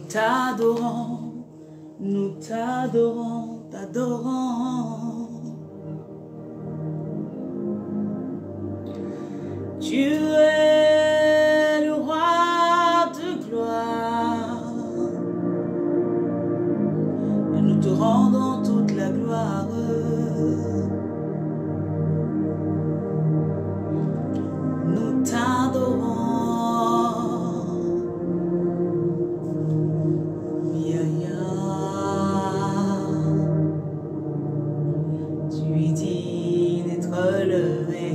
t'adorons, nous t'adorons, t'adorons. Tu es le roi de gloire, et nous te rendons toute la gloire. Nous t'adorons. Tu es digne d'être levé.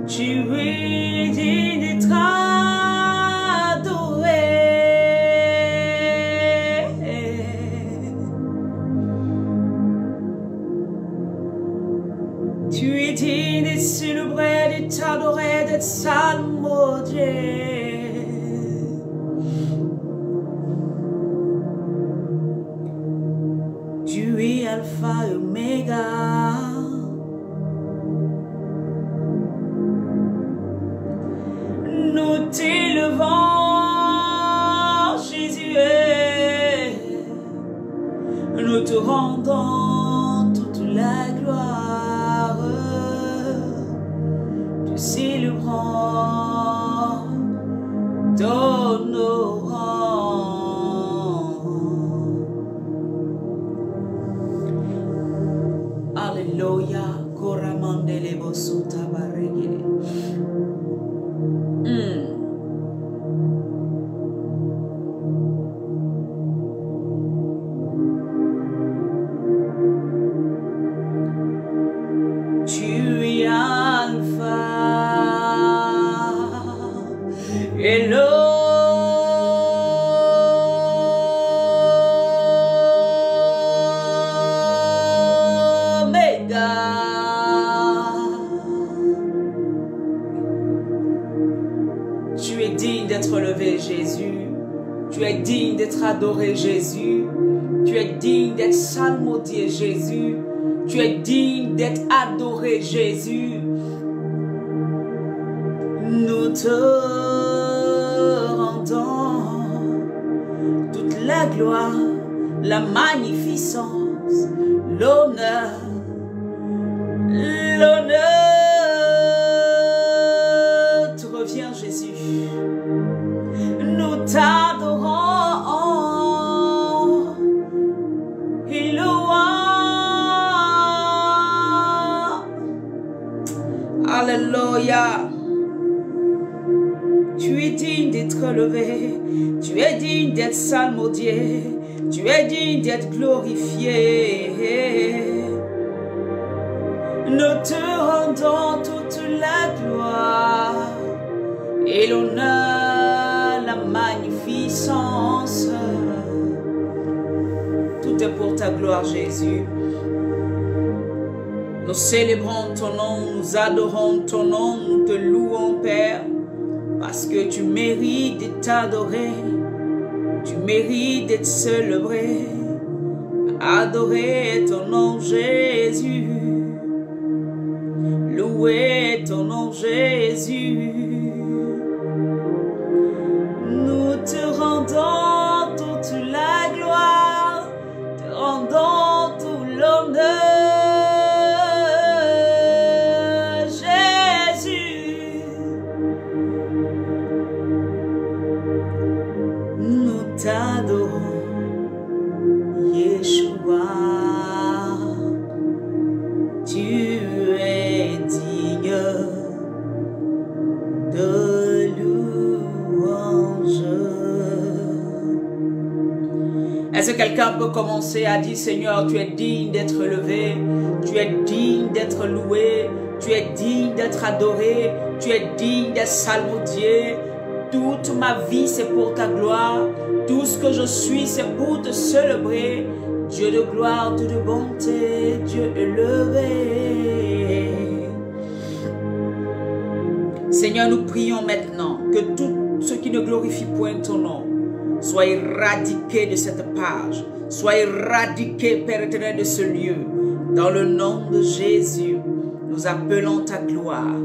Tu es digne d'être adoré. Tu es digne d'être célébré, d'être adoré, d'être salmodié. Tu es Alpha et Oméga. Nous t'élevons, Jésus, nous te rendons toute la gloire, te célébrons, t'honorons. Alléluia, Koramandele Bosuta Baregele. Tu es Alpha et l'Oméga. Tu es digne d'être levé, Jésus. Tu es digne d'être adoré, Jésus. Tu es digne d'être salmodié, Jésus. Tu es digne d'être adoré, Jésus. Nous te rendons toute la gloire, la magnificence, l'honneur, te revient, Jésus. Nous t'adorons et Alléluia. Tu es digne d'être levé, tu es digne d'être salmodié, tu es digne d'être glorifié. Nous te rendons toute la gloire et l'honneur, la magnificence. Tout est pour ta gloire, Jésus. Nous célébrons ton nom, nous adorons ton nom, nous te louons, Père, parce que tu mérites d'être adoré, tu mérites d'être célébré. Adoré ton nom, Jésus. Loué ton nom, Jésus. Nous te rendons toute la gloire, te rendons tout l'honneur. T'adorons, Yeshua, tu es digne de louange. Est-ce que quelqu'un peut commencer à dire, Seigneur, tu es digne d'être levé, tu es digne d'être loué, tu es digne d'être adoré, tu es digne d'être salmodié. Toute ma vie, c'est pour ta gloire. Tout ce que je suis, c'est pour te célébrer. Dieu de gloire, Dieu de bonté, Dieu élevé. Seigneur, nous prions maintenant que tout ce qui ne glorifie point ton nom Sois éradiqué de cette page. Sois éradiqué, Père éternel, de ce lieu. Dans le nom de Jésus, nous appelons ta gloire.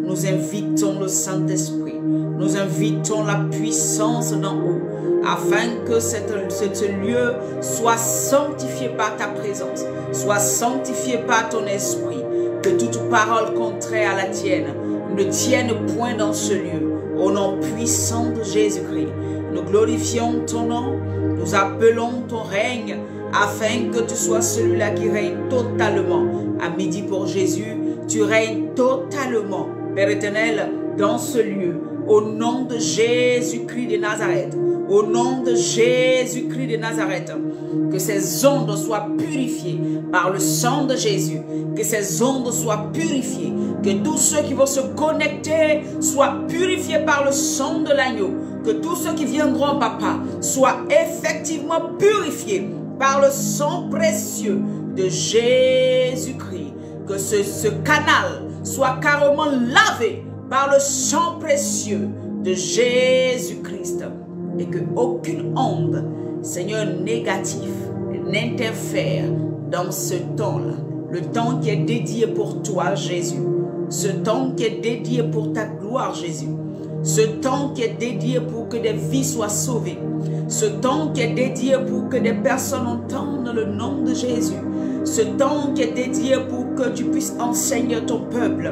Nous invitons le Saint-Esprit. Nous invitons la puissance d'en haut. Afin que ce lieu soit sanctifié par ta présence. Soit sanctifié par ton esprit. Que toute parole contraire à la tienne ne tienne point dans ce lieu. Au nom puissant de Jésus-Christ, nous glorifions ton nom, nous appelons ton règne, afin que tu sois celui-là qui règne totalement. À midi pour Jésus, tu règnes totalement, Père éternel, dans ce lieu. Au nom de Jésus-Christ de Nazareth, au nom de Jésus-Christ de Nazareth, que ces ondes soient purifiées par le sang de Jésus, que ces ondes soient purifiées, que tous ceux qui vont se connecter soient purifiés par le sang de l'agneau, que tous ceux qui viendront, Papa, soient effectivement purifiés par le sang précieux de Jésus-Christ, que ce canal soit carrément lavé par le sang précieux de Jésus-Christ, et que aucune onde, Seigneur, négative n'interfère dans ce temps-là, le temps qui est dédié pour toi, Jésus, ce temps qui est dédié pour ta gloire, Jésus, ce temps qui est dédié pour que des vies soient sauvées, ce temps qui est dédié pour que des personnes entendent le nom de Jésus, ce temps qui est dédié pour que tu puisses enseigner ton peuple,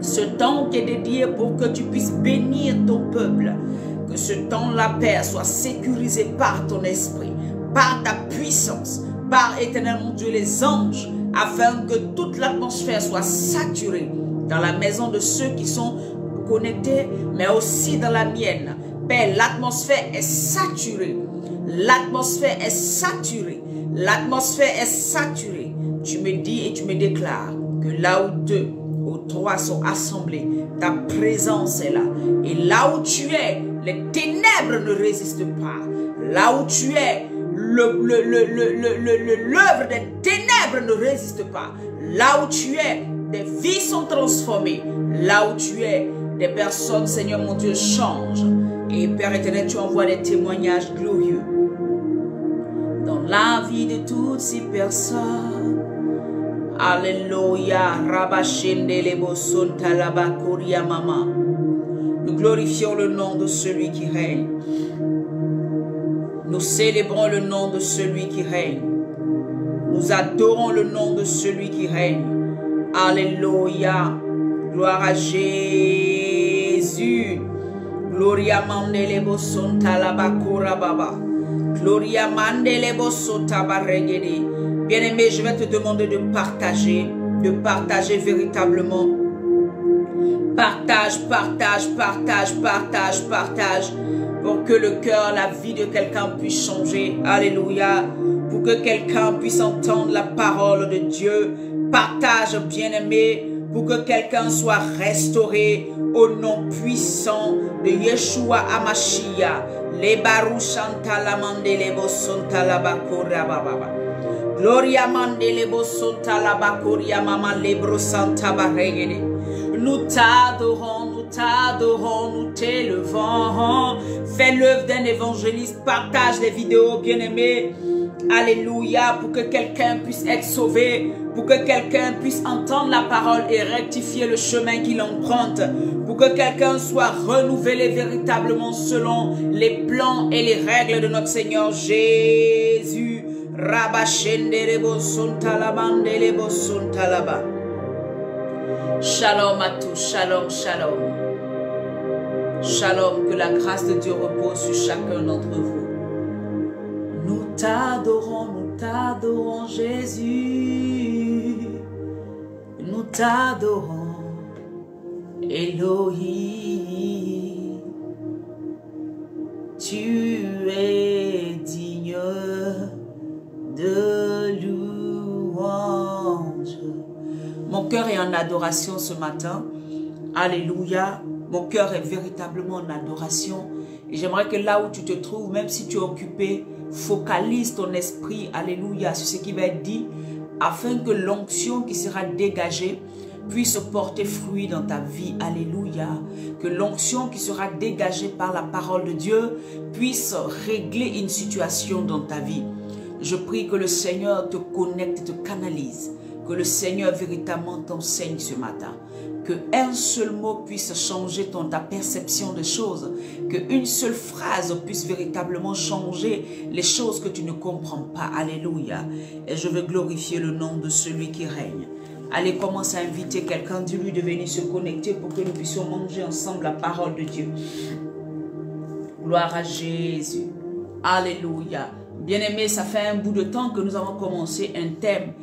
ce temps qui est dédié pour que tu puisses bénir ton peuple, que ce temps-là, Père, soit sécurisé par ton esprit, par ta puissance, par éternellement Dieu les anges, afin que toute l'atmosphère soit saturée dans la maison de ceux qui sont connectés, mais aussi dans la mienne. Père, l'atmosphère est saturée, l'atmosphère est saturée, l'atmosphère est saturée. Tu me dis et tu me déclares que là où 2 ou 3 sont assemblés, ta présence est là. Et là où tu es, les ténèbres ne résistent pas. Là où tu es, l'œuvre des ténèbres ne résiste pas. Là où tu es, des vies sont transformées. Là où tu es, des personnes, Seigneur mon Dieu, changent. Et Père éternel, tu envoies des témoignages glorieux dans la vie de toutes ces personnes. Alléluia. Nous glorifions le nom de celui qui règne. Nous célébrons le nom de celui qui règne. Nous adorons le nom de celui qui règne. Alléluia. Gloire à Jésus. Gloria mandelebo sonta la bakura baba. Gloria mandelebo sota baregede. Bien-aimé, je vais te demander de partager véritablement. Partage, partage, partage, partage, partage. Pour que le cœur, la vie de quelqu'un puisse changer. Alléluia. Pour que quelqu'un puisse entendre la parole de Dieu. Partage, bien-aimé. Pour que quelqu'un soit restauré au nom puissant de Yeshua Hamashiach. Les barou chanta la mandelebo sonta la bakora baba. Gloria mandelebo sonta la bakoria mama lebro santa baregede. Nous t'adorons, nous t'adorons, nous t'élevons. Fais l'œuvre d'un évangéliste, partage les vidéos, bien-aimés. Alléluia, pour que quelqu'un puisse être sauvé, pour que quelqu'un puisse entendre la parole et rectifier le chemin qu'il emprunte, pour que quelqu'un soit renouvelé véritablement selon les plans et les règles de notre Seigneur Jésus. Shalom à tous, shalom, shalom. Shalom, que la grâce de Dieu repose sur chacun d'entre vous. Nous t'adorons Jésus. Nous t'adorons Elohim. Tu es digne de louange. Mon cœur est en adoration ce matin. Alléluia. Mon cœur est véritablement en adoration. Et j'aimerais que là où tu te trouves, même si tu es occupé, focalise ton esprit, alléluia, sur ce qui va être dit, afin que l'onction qui sera dégagée puisse porter fruit dans ta vie. Alléluia. Que l'onction qui sera dégagée par la parole de Dieu puisse régler une situation dans ta vie. Je prie que le Seigneur te connecte, te canalise. Que le Seigneur véritablement t'enseigne ce matin. Qu'un seul mot puisse changer ta perception des choses. Qu'une seule phrase puisse véritablement changer les choses que tu ne comprends pas. Alléluia. Et je veux glorifier le nom de celui qui règne. Allez, commence à inviter quelqu'un, dis-lui de venir se connecter pour que nous puissions manger ensemble la parole de Dieu. Gloire à Jésus. Alléluia. Bien-aimés, ça fait un bout de temps que nous avons commencé un thème.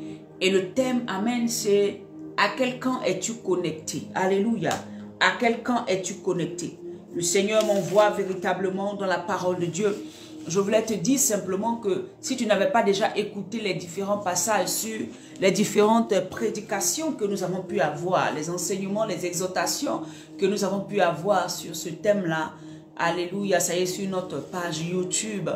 Et le thème, amen, c'est à quel camp es-tu connecté? Alléluia. À quel camp es-tu connecté? Le Seigneur m'envoie véritablement dans la parole de Dieu. Je voulais te dire simplement que si tu n'avais pas déjà écouté les différents passages sur les différentes prédications que nous avons pu avoir, les enseignements, les exhortations que nous avons pu avoir sur ce thème-là, alléluia, ça y est sur notre page YouTube,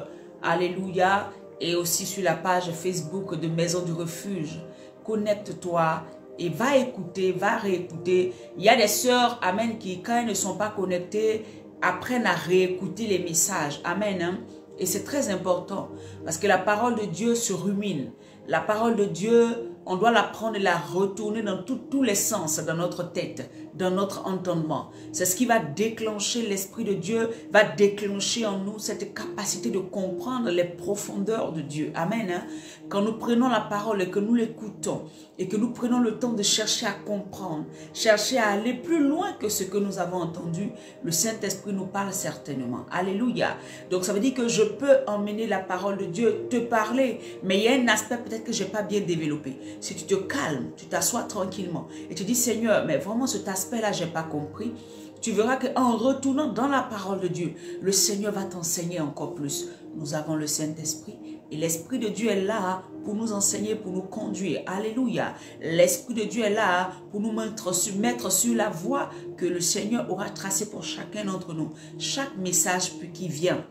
alléluia, et aussi sur la page Facebook de Maison du Refuge. Connecte-toi et va écouter, va réécouter. Il y a des sœurs, amen, qui quand elles ne sont pas connectées, apprennent à réécouter les messages. Amen. Hein? Et c'est très important parce que la parole de Dieu se rumine. La parole de Dieu, on doit la prendre et la retourner dans tous les sens, dans notre tête, dans notre entendement. C'est ce qui va déclencher l'Esprit de Dieu, va déclencher en nous cette capacité de comprendre les profondeurs de Dieu. Amen. Hein? Quand nous prenons la parole et que nous l'écoutons et que nous prenons le temps de chercher à comprendre, chercher à aller plus loin que ce que nous avons entendu, le Saint-Esprit nous parle certainement. Alléluia. Donc ça veut dire que je peux emmener la parole de Dieu, te parler, mais il y a un aspect peut-être que je n'ai pas bien développé. Si tu te calmes, tu t'assois tranquillement et tu dis Seigneur, mais vraiment cet aspect-là, je n'ai pas compris. Tu verras qu'en retournant dans la parole de Dieu, le Seigneur va t'enseigner encore plus. Nous avons le Saint-Esprit et l'Esprit de Dieu est là pour nous enseigner, pour nous conduire. Alléluia. L'Esprit de Dieu est là pour nous mettre sur la voie que le Seigneur aura tracée pour chacun d'entre nous. Chaque message qui vient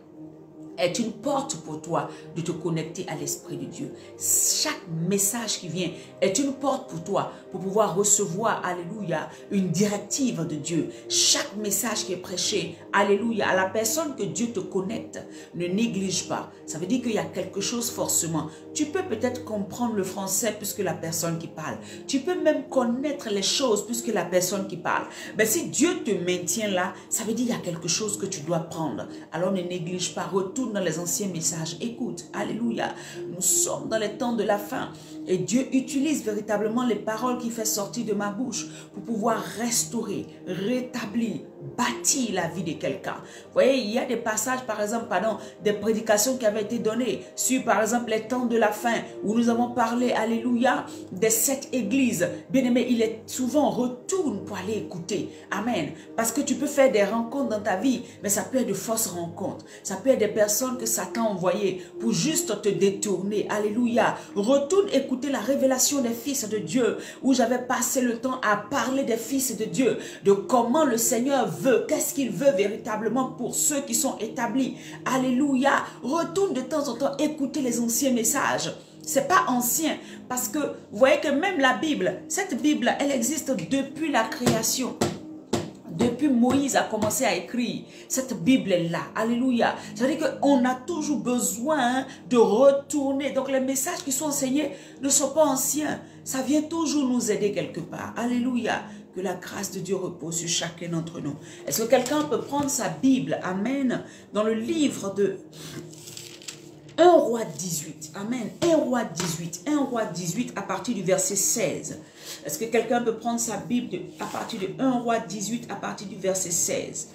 est une porte pour toi de te connecter à l'Esprit de Dieu. Chaque message qui vient est une porte pour toi pour pouvoir recevoir, alléluia, une directive de Dieu. Chaque message qui est prêché, alléluia, à la personne que Dieu te connecte, ne néglige pas. Ça veut dire qu'il y a quelque chose forcément. Tu peux peut-être comprendre le français plus que la personne qui parle. Tu peux même connaître les choses plus que la personne qui parle. Mais si Dieu te maintient là, ça veut dire qu'il y a quelque chose que tu dois prendre. Alors ne néglige pas, retourne dans les anciens messages. Écoute, alléluia, nous sommes dans les temps de la fin et Dieu utilise véritablement les paroles qu'il fait sortir de ma bouche pour pouvoir restaurer, rétablir, bâtir la vie de quelqu'un. Vous voyez, il y a des passages, par exemple, des prédications qui avaient été données sur, par exemple, les temps de la fin où nous avons parlé, alléluia, des 7 églises. Bien aimé, il est souvent retourne pour aller écouter. Amen. Parce que tu peux faire des rencontres dans ta vie, mais ça peut être de fausses rencontres. Ça peut être des personnes que Satan a envoyées pour juste te détourner. Alléluia. Retourne écouter la révélation des fils de Dieu où j'avais passé le temps à parler des fils de Dieu, de comment le Seigneur veut, qu'est-ce qu'il veut véritablement pour ceux qui sont établis. Alléluia. Retourne de temps en temps écouter les anciens messages. C'est pas ancien parce que vous voyez que même la Bible, cette Bible, elle existe depuis la création. Depuis Moïse a commencé à écrire, cette Bible est là. Alléluia. Ça veut dire qu'on a toujours besoin de retourner. Donc les messages qui sont enseignés ne sont pas anciens. Ça vient toujours nous aider quelque part. Alléluia. Que la grâce de Dieu repose sur chacun d'entre nous. Est-ce que quelqu'un peut prendre sa Bible, amen, dans le livre de 1 Roi 18, amen, 1 Roi 18, 1 Roi 18 à partir du verset 16. Est-ce que quelqu'un peut prendre sa Bible à partir de 1 Roi 18 à partir du verset 16?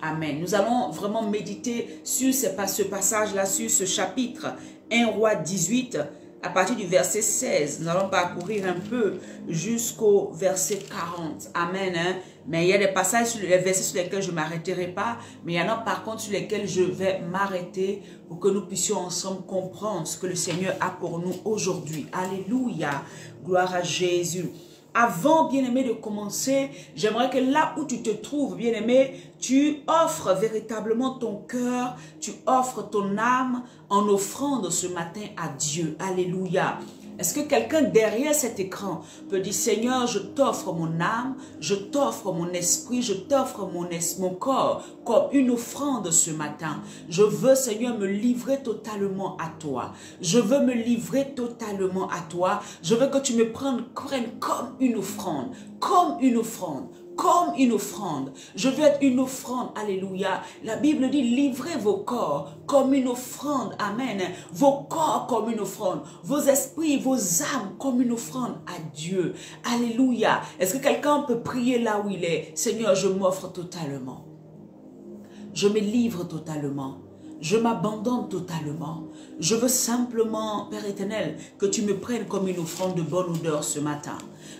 Amen. Nous allons vraiment méditer sur ce passage-là, sur ce chapitre 1 Roi 18 à partir du verset 16. Nous allons parcourir un peu jusqu'au verset 40. Amen. Hein? Mais il y a des passages sur les versets sur lesquels je ne m'arrêterai pas. Mais il y en a par contre sur lesquels je vais m'arrêter pour que nous puissions ensemble comprendre ce que le Seigneur a pour nous aujourd'hui. Alléluia. Gloire à Jésus. Avant, bien-aimé, de commencer, j'aimerais que là où tu te trouves, bien-aimé, tu offres véritablement ton cœur, tu offres ton âme en offrande ce matin à Dieu. Alléluia. Est-ce que quelqu'un derrière cet écran peut dire, Seigneur, je t'offre mon âme, je t'offre mon esprit, je t'offre mon corps comme une offrande ce matin. Je veux, Seigneur, me livrer totalement à toi. Je veux me livrer totalement à toi. Je veux que tu me prennes comme une offrande, comme une offrande. Comme une offrande. Je veux être une offrande. Alléluia. La Bible dit, livrez vos corps comme une offrande. Amen. Vos corps comme une offrande. Vos esprits, vos âmes comme une offrande à Dieu. Alléluia. Est-ce que quelqu'un peut prier là où il est? Seigneur, je m'offre totalement. Je me livre totalement. Je m'abandonne totalement. Je veux simplement, Père éternel, que tu me prennes comme une offrande de bonne odeur ce matin.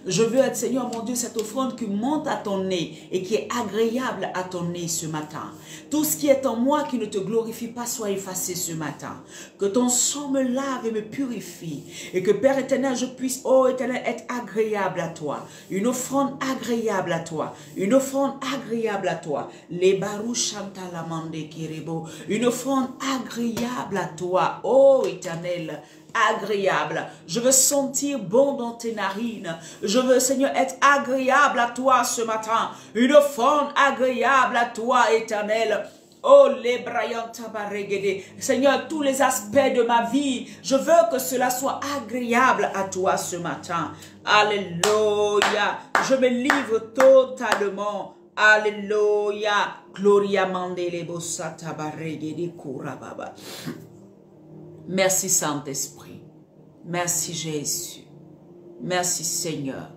Je veux être, Seigneur mon Dieu, cette offrande qui monte à ton nez et qui est agréable à ton nez ce matin. Tout ce qui est en moi qui ne te glorifie pas soit effacé ce matin. Que ton sang me lave et me purifie. Et que, Père éternel, je puisse, oh éternel, être agréable à toi. Une offrande agréable à toi. Une offrande agréable à toi. Les barou chantalamande kirebo. Une offrande agréable à toi, oh éternel. Agréable. Je veux sentir bon dans tes narines. Je veux, Seigneur, être agréable à toi ce matin. Une offrande agréable à toi, éternel. Oh, les braillants tabaregede. Seigneur, tous les aspects de ma vie, je veux que cela soit agréable à toi ce matin. Alléluia. Je me livre totalement. Alléluia. Gloria mandele bossa tabaregede kurababa. Merci Saint-Esprit. Merci Jésus. Merci Seigneur.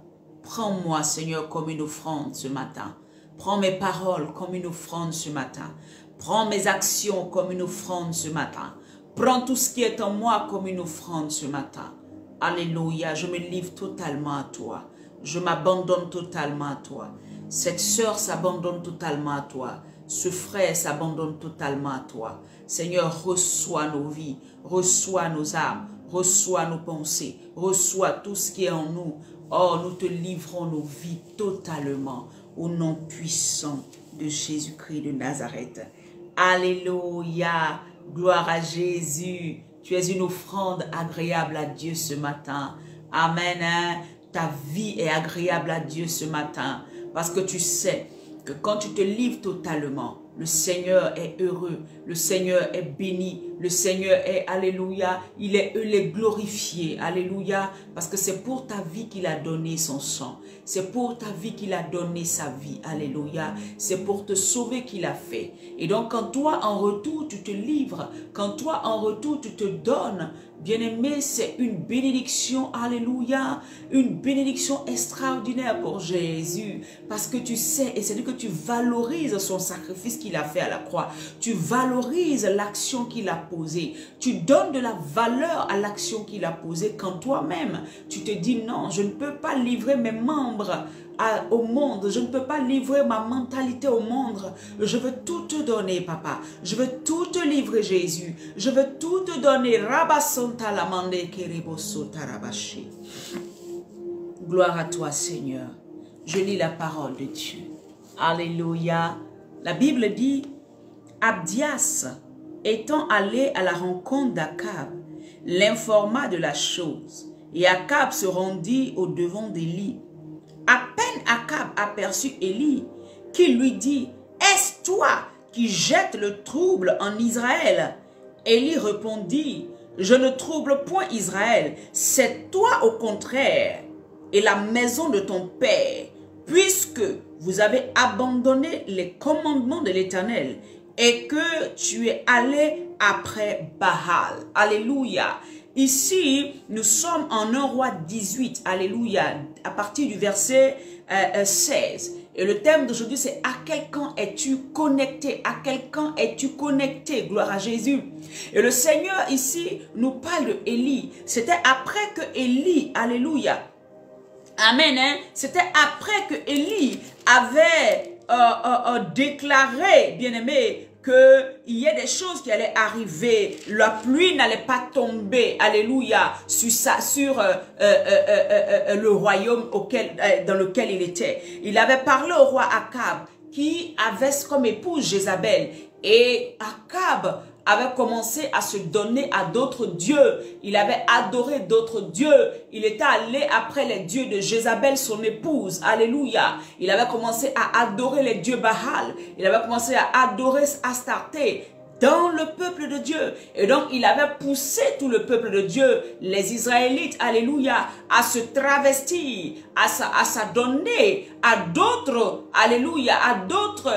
Prends-moi Seigneur comme une offrande ce matin. Prends mes paroles comme une offrande ce matin. Prends mes actions comme une offrande ce matin. Prends tout ce qui est en moi comme une offrande ce matin. Alléluia. Je me livre totalement à toi. Je m'abandonne totalement à toi. Cette sœur s'abandonne totalement à toi. Ce frère s'abandonne totalement à toi. Seigneur, reçois nos vies, reçois nos âmes, reçois nos pensées, reçois tout ce qui est en nous. Oh, nous te livrons nos vies totalement au nom puissant de Jésus-Christ de Nazareth. Alléluia, gloire à Jésus. Tu es une offrande agréable à Dieu ce matin. Amen. Ta vie est agréable à Dieu ce matin parce que tu sais que quand tu te livres totalement, le Seigneur est heureux, le Seigneur est béni, le Seigneur est, alléluia, il est glorifié, alléluia, parce que c'est pour ta vie qu'il a donné son sang, c'est pour ta vie qu'il a donné sa vie, alléluia, c'est pour te sauver qu'il a fait. Et donc quand toi en retour tu te livres, quand toi en retour tu te donnes, bien-aimé, c'est une bénédiction, alléluia, une bénédiction extraordinaire pour Jésus, parce que tu sais, et c'est-à-dire que tu valorises son sacrifice qu'il a fait à la croix, tu valorises l'action qu'il a posée, tu donnes de la valeur à l'action qu'il a posée quand toi-même, tu te dis non, je ne peux pas livrer mes membres au monde, je ne peux pas livrer ma mentalité au monde, je veux tout te donner papa, je veux tout te livrer Jésus, je veux tout te donner. Gloire à toi Seigneur. Je lis la parole de Dieu. Alléluia. La Bible dit, Abdias étant allé à la rencontre d'Akab, l'informa de la chose, et Akab se rendit au devant d'Élie. À peine Akab aperçut Élie, qui lui dit, « Est-ce toi qui jettes le trouble en Israël ?» Élie répondit, « Je ne trouble point Israël, c'est toi au contraire, et la maison de ton père, puisque vous avez abandonné les commandements de l'Éternel, et que tu es allé après Baal. » Alléluia. Ici, nous sommes en 1 Roi 18, alléluia, à partir du verset 16. Et le thème d'aujourd'hui, c'est « À quel camp es-tu connecté? À quel camp es-tu connecté? » Gloire à Jésus. Et le Seigneur ici nous parle de Élie. C'était après que Élie, alléluia, amen, hein, c'était après que Élie avait déclaré, bien-aimé, qu'il y ait des choses qui allaient arriver, la pluie n'allait pas tomber, alléluia, sur le royaume dans lequel il était. Il avait parlé au roi Akab, qui avait comme épouse Jézabel, et Akab avait commencé à se donner à d'autres dieux. Il avait adoré d'autres dieux. Il était allé après les dieux de Jézabel, son épouse. Alléluia. Il avait commencé à adorer les dieux Baal. Il avait commencé à adorer Astarté dans le peuple de Dieu. Et donc, il avait poussé tout le peuple de Dieu, les Israélites, alléluia, à se travestir, à s'adonner à d'autres, alléluia, à d'autres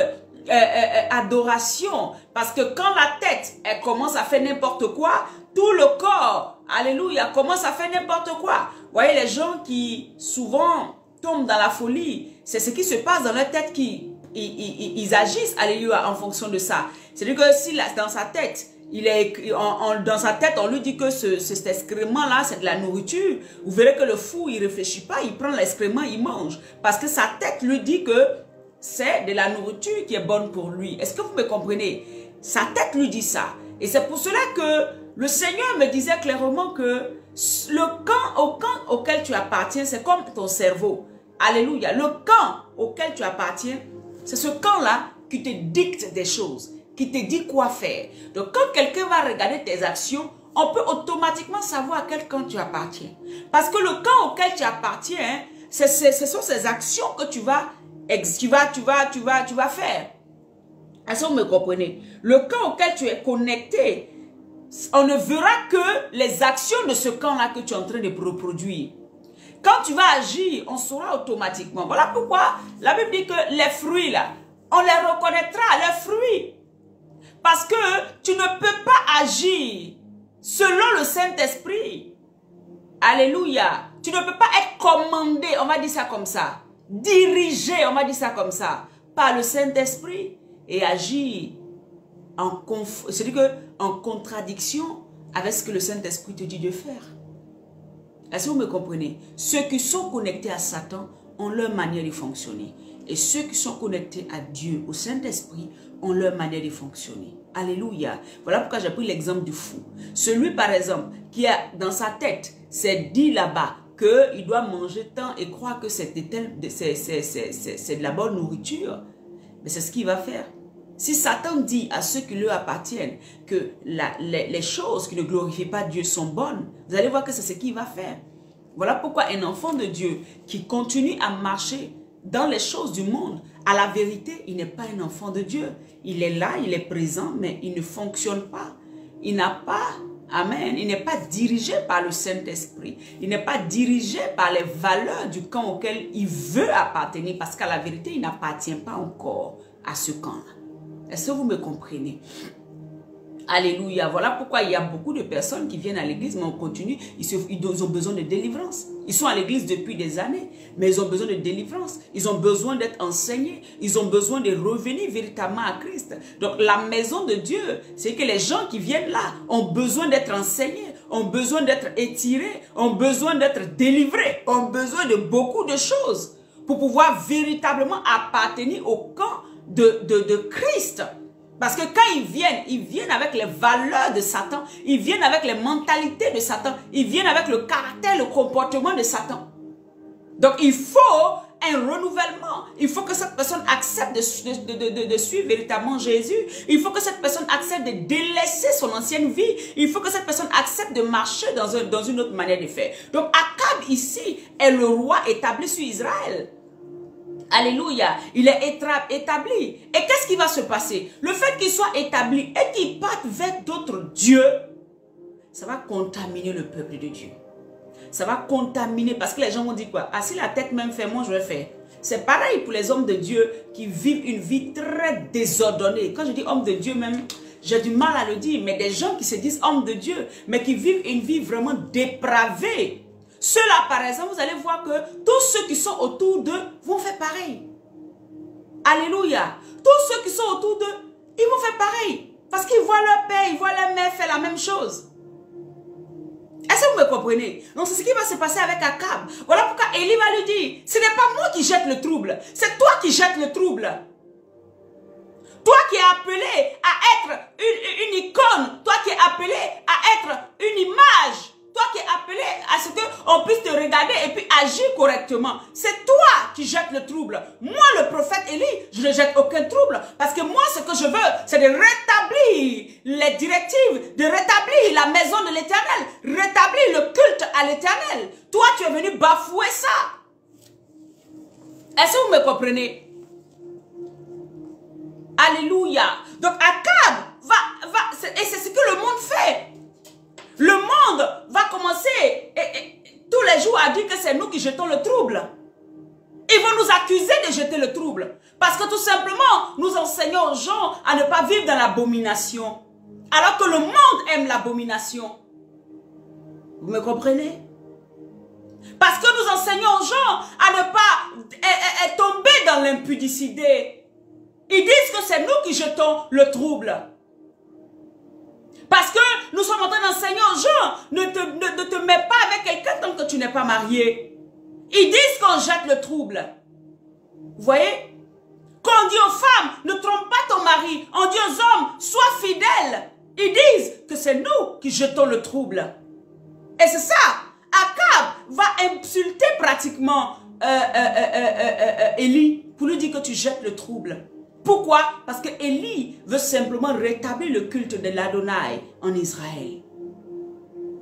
adorations. Parce que quand la tête, elle commence à faire n'importe quoi, tout le corps, alléluia, commence à faire n'importe quoi. Vous voyez, les gens qui souvent tombent dans la folie, c'est ce qui se passe dans leur tête qui... Ils agissent, alléluia, en fonction de ça. C'est-à-dire que si dans sa tête, dans sa tête, on lui dit que cet excrément-là, c'est de la nourriture, vous verrez que le fou, il ne réfléchit pas, il prend l'excrément, il mange. Parce que sa tête lui dit que c'est de la nourriture qui est bonne pour lui. Est-ce que vous me comprenez? Sa tête lui dit ça. Et c'est pour cela que le Seigneur me disait clairement que le camp auquel tu appartiens, c'est comme ton cerveau. Alléluia. Le camp auquel tu appartiens, c'est ce camp-là qui te dicte des choses, qui te dit quoi faire. Donc, quand quelqu'un va regarder tes actions, on peut automatiquement savoir à quel camp tu appartiens. Parce que le camp auquel tu appartiens, ce sont ces actions que tu vas faire. Est-ce que vous me comprenez? Le camp auquel tu es connecté, on ne verra que les actions de ce camp-là que tu es en train de reproduire. Quand tu vas agir, on saura automatiquement. Voilà pourquoi la Bible dit que les fruits, là, on les reconnaîtra, les fruits. Parce que tu ne peux pas agir selon le Saint-Esprit. Alléluia. Tu ne peux pas être commandé, on va dire ça comme ça. Dirigé, on va dire ça comme ça, par le Saint-Esprit. Et agir en contradiction avec ce que le Saint-Esprit te dit de faire. Est-ce que vous me comprenez? Ceux qui sont connectés à Satan ont leur manière de fonctionner. Et ceux qui sont connectés à Dieu, au Saint-Esprit, ont leur manière de fonctionner. Alléluia. Voilà pourquoi j'ai pris l'exemple du fou. Celui, par exemple, qui a dans sa tête, s'est dit là-bas qu'il doit manger tant et croire que c'est de la bonne nourriture. Mais c'est ce qu'il va faire. Si Satan dit à ceux qui lui appartiennent que les choses qui ne glorifient pas Dieu sont bonnes, vous allez voir que c'est ce qu'il va faire. Voilà pourquoi un enfant de Dieu qui continue à marcher dans les choses du monde, à la vérité, il n'est pas un enfant de Dieu. Il est là, il est présent, mais il ne fonctionne pas. Il n'a pas, amen, il n'est pas dirigé par le Saint-Esprit. Il n'est pas dirigé par les valeurs du camp auquel il veut appartenir, parce qu'à la vérité, il n'appartient pas encore à ce camp-là. Est-ce que vous me comprenez? Alléluia. Voilà pourquoi il y a beaucoup de personnes qui viennent à l'église, mais on continue. Ils ont besoin de délivrance. Ils sont à l'église depuis des années, mais ils ont besoin de délivrance. Ils ont besoin d'être enseignés. Ils ont besoin de revenir véritablement à Christ. Donc la maison de Dieu, c'est que les gens qui viennent là ont besoin d'être enseignés, ont besoin d'être étirés, ont besoin d'être délivrés, ont besoin de beaucoup de choses pour pouvoir véritablement appartenir au camp de Christ. Parce que quand ils viennent avec les valeurs de Satan, ils viennent avec les mentalités de Satan, ils viennent avec le caractère, le comportement de Satan. Donc il faut un renouvellement. Il faut que cette personne accepte de suivre véritablement Jésus. Il faut que cette personne accepte de délaisser son ancienne vie. Il faut que cette personne accepte de marcher dans une autre manière de faire. Donc Akab ici est le roi établi sur Israël. Alléluia, il est établi. Et qu'est-ce qui va se passer? Le fait qu'il soit établi et qu'il parte vers d'autres dieux, ça va contaminer le peuple de Dieu. Ça va contaminer, parce que les gens vont dire quoi? Ah, si la tête même fait, moi je vais faire. C'est pareil pour les hommes de Dieu qui vivent une vie très désordonnée. Quand je dis homme de Dieu même, j'ai du mal à le dire, mais des gens qui se disent hommes de Dieu, mais qui vivent une vie vraiment dépravée. Ceux-là, par exemple, vous allez voir que tous ceux qui sont autour d'eux vont faire pareil. Alléluia. Tous ceux qui sont autour d'eux, ils vont faire pareil. Parce qu'ils voient leur père, ils voient leur mère faire la même chose. Est-ce que vous me comprenez? Donc, c'est ce qui va se passer avec Akab. Voilà pourquoi Élie va lui dire, ce n'est pas moi qui jette le trouble, c'est toi qui jettes le trouble. Toi qui es appelé à être une icône, toi qui es appelé à être une image, toi qui es appelé à ce qu'on puisse te regarder et puis agir correctement. C'est toi qui jettes le trouble. Moi, le prophète Élie, je ne jette aucun trouble. Parce que moi, ce que je veux, c'est de rétablir les directives, de rétablir la maison de l'Éternel, rétablir le culte à l'Éternel. Toi, tu es venu bafouer ça. Est-ce que vous me comprenez? Alléluia. Donc, Akab et c'est ce que le monde fait. Le monde va commencer tous les jours à dire que c'est nous qui jetons le trouble. Ils vont nous accuser de jeter le trouble. Parce que tout simplement, nous enseignons aux gens à ne pas vivre dans l'abomination. Alors que le monde aime l'abomination. Vous me comprenez? Parce que nous enseignons aux gens à ne pas tomber dans l'impudicité. Ils disent que c'est nous qui jetons le trouble. Parce que nous sommes en train d'enseigner aux gens, ne te mets pas avec quelqu'un tant que tu n'es pas marié. Ils disent qu'on jette le trouble. Vous voyez? Quand on dit aux femmes, ne trompe pas ton mari. On dit aux hommes, sois fidèles. Ils disent que c'est nous qui jetons le trouble. Et c'est ça. Akab va insulter pratiquement Élie pour lui dire que tu jettes le trouble. Pourquoi? Parce que Élie veut simplement rétablir le culte de l'Adonai en Israël.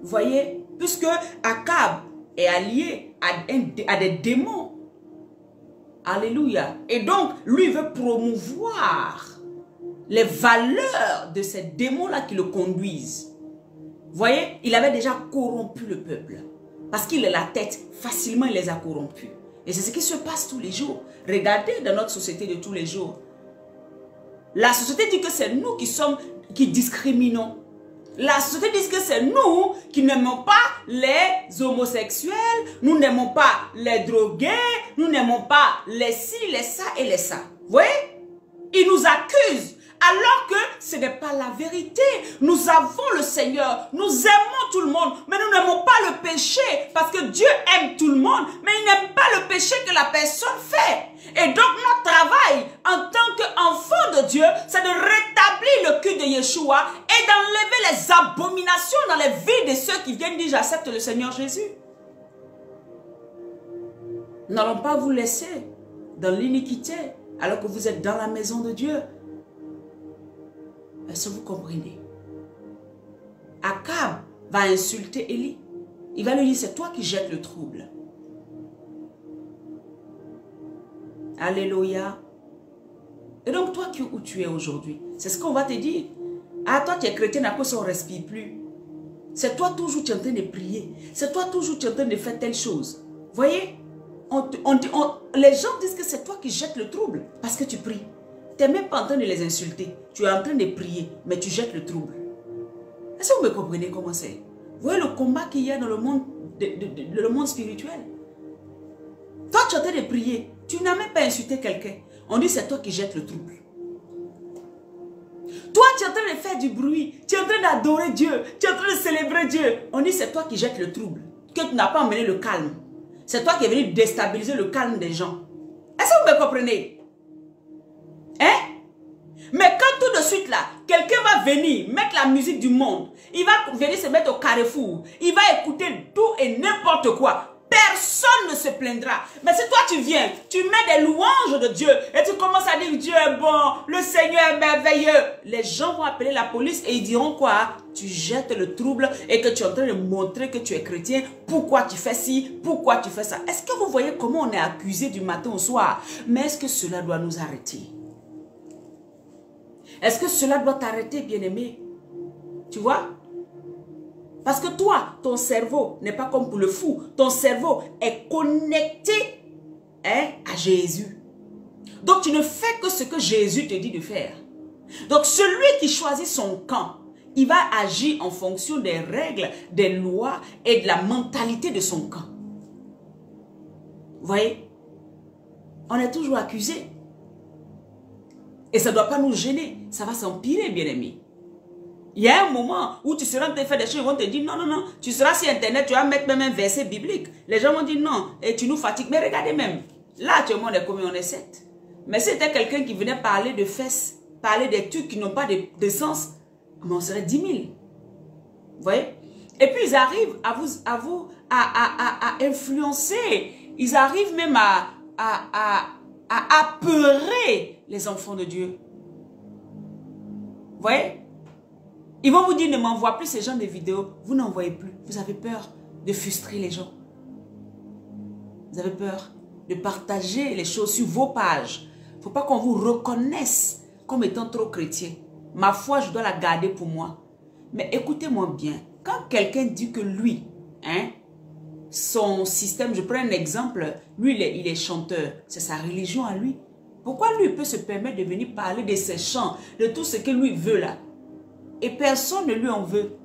Vous voyez? Puisque Akab est allié à des démons. Alléluia. Et donc, lui veut promouvoir les valeurs de ces démons-là qui le conduisent. Vous voyez? Il avait déjà corrompu le peuple. Parce qu'il est la tête, facilement il les a corrompus. Et c'est ce qui se passe tous les jours. Regardez dans notre société de tous les jours. La société dit que c'est nous qui discriminons. La société dit que c'est nous qui n'aimons pas les homosexuels, nous n'aimons pas les drogués, nous n'aimons pas les ci, les ça et les ça. Vous voyez? Ils nous accusent alors que ce n'est pas la vérité. Nous avons le Seigneur, nous aimons tout le monde, mais nous n'aimons pas le péché parce que Dieu aime tout le monde, mais il n'aime pas le péché que la personne fait. Et donc notre travail en tant qu'enfant de Dieu, c'est de rétablir le culte de Yeshua et d'enlever les abominations dans les vies de ceux qui viennent dire j'accepte le Seigneur Jésus. Nous n'allons pas vous laisser dans l'iniquité alors que vous êtes dans la maison de Dieu. Est-ce que vous comprenez? Akab va insulter Élie. Il va lui dire c'est toi qui jettes le trouble. Alléluia. Et donc toi où tu es aujourd'hui, c'est ce qu'on va te dire. Ah, toi tu es chrétien à cause qu'on ne respire plus. C'est toi toujours tu es en train de prier. C'est toi toujours tu es en train de faire telle chose. Voyez, les gens disent que c'est toi qui jettes le trouble parce que tu pries. Tu n'es même pas en train de les insulter. Tu es en train de prier, mais tu jettes le trouble. Est-ce que vous me comprenez comment c'est? Vous voyez le combat qu'il y a dans le monde, le monde spirituel. Toi tu es en train de prier. Tu n'as même pas insulté quelqu'un. On dit c'est toi qui jettes le trouble. Toi, tu es en train de faire du bruit. Tu es en train d'adorer Dieu. Tu es en train de célébrer Dieu. On dit c'est toi qui jettes le trouble. Que tu n'as pas amené le calme. C'est toi qui es venu déstabiliser le calme des gens. Est-ce que vous me comprenez? Hein? Mais quand tout de suite là, quelqu'un va venir mettre la musique du monde. Il va venir se mettre au carrefour. Il va écouter tout et n'importe quoi. Personne ne se plaindra. Mais si toi tu viens, tu mets des louanges de Dieu et tu commences à dire Dieu est bon, le Seigneur est merveilleux. Les gens vont appeler la police et ils diront quoi? Tu jettes le trouble et que tu es en train de montrer que tu es chrétien. Pourquoi tu fais ci? Pourquoi tu fais ça? Est-ce que vous voyez comment on est accusé du matin au soir? Mais est-ce que cela doit nous arrêter? Est-ce que cela doit t'arrêter, bien-aimé? Tu vois? Parce que toi, ton cerveau n'est pas comme pour le fou. Ton cerveau est connecté à Jésus. Donc tu ne fais que ce que Jésus te dit de faire. Donc celui qui choisit son camp, il va agir en fonction des règles, des lois et de la mentalité de son camp. Vous voyez? On est toujours accusé. Et ça ne doit pas nous gêner. Ça va s'empirer, bien-aimé. Il y a un moment où tu seras en train de faire des choses, ils vont te dire non, non, non. Tu seras sur Internet, tu vas mettre même un verset biblique. Les gens vont dire non, et tu nous fatigues. Mais regardez même, là actuellement on est combien? On est 7. Mais si c'était quelqu'un qui venait parler de fesses, parler des trucs qui n'ont pas de sens, mais on serait 10 000. Vous voyez? Et puis ils arrivent à influencer. Ils arrivent même à apeurer les enfants de Dieu. Vous voyez? Ils vont vous dire, ne m'envoie plus ces gens de vidéos. Vous n'envoyez plus. Vous avez peur de frustrer les gens. Vous avez peur de partager les choses sur vos pages. Il ne faut pas qu'on vous reconnaisse comme étant trop chrétien. Ma foi, je dois la garder pour moi. Mais écoutez-moi bien. Quand quelqu'un dit que lui, son système, je prends un exemple, lui, il est chanteur. C'est sa religion à lui. Pourquoi lui peut se permettre de venir parler de ses chants, de tout ce que lui veut là? Et personne ne lui en veut.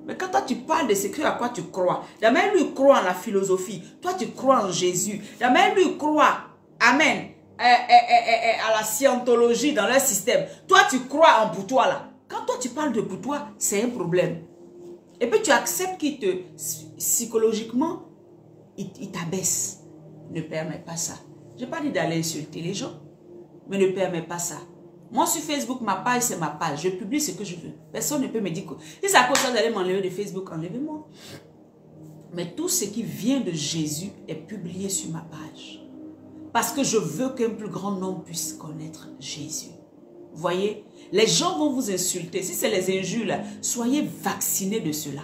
Mais quand toi tu parles de ce à quoi tu crois, d'abord lui croit en la philosophie, toi tu crois en Jésus, d'abord lui croit, amen, à la scientologie dans leur système. Toi tu crois en pour toi là. Quand toi tu parles de pour toi, c'est un problème. Et puis tu acceptes qu'il te, psychologiquement, il t'abaisse. Ne permets pas ça. Je n'ai pas dit d'aller insulter les gens, mais ne permets pas ça. Moi, sur Facebook, ma page, c'est ma page. Je publie ce que je veux. Personne ne peut me dire que... Si c'est à cause de ça, vous allez m'enlever de Facebook, enlevez-moi. Mais tout ce qui vient de Jésus est publié sur ma page. Parce que je veux qu'un plus grand nombre puisse connaître Jésus. Vous voyez? Les gens vont vous insulter. Si c'est les injures, soyez vaccinés de cela.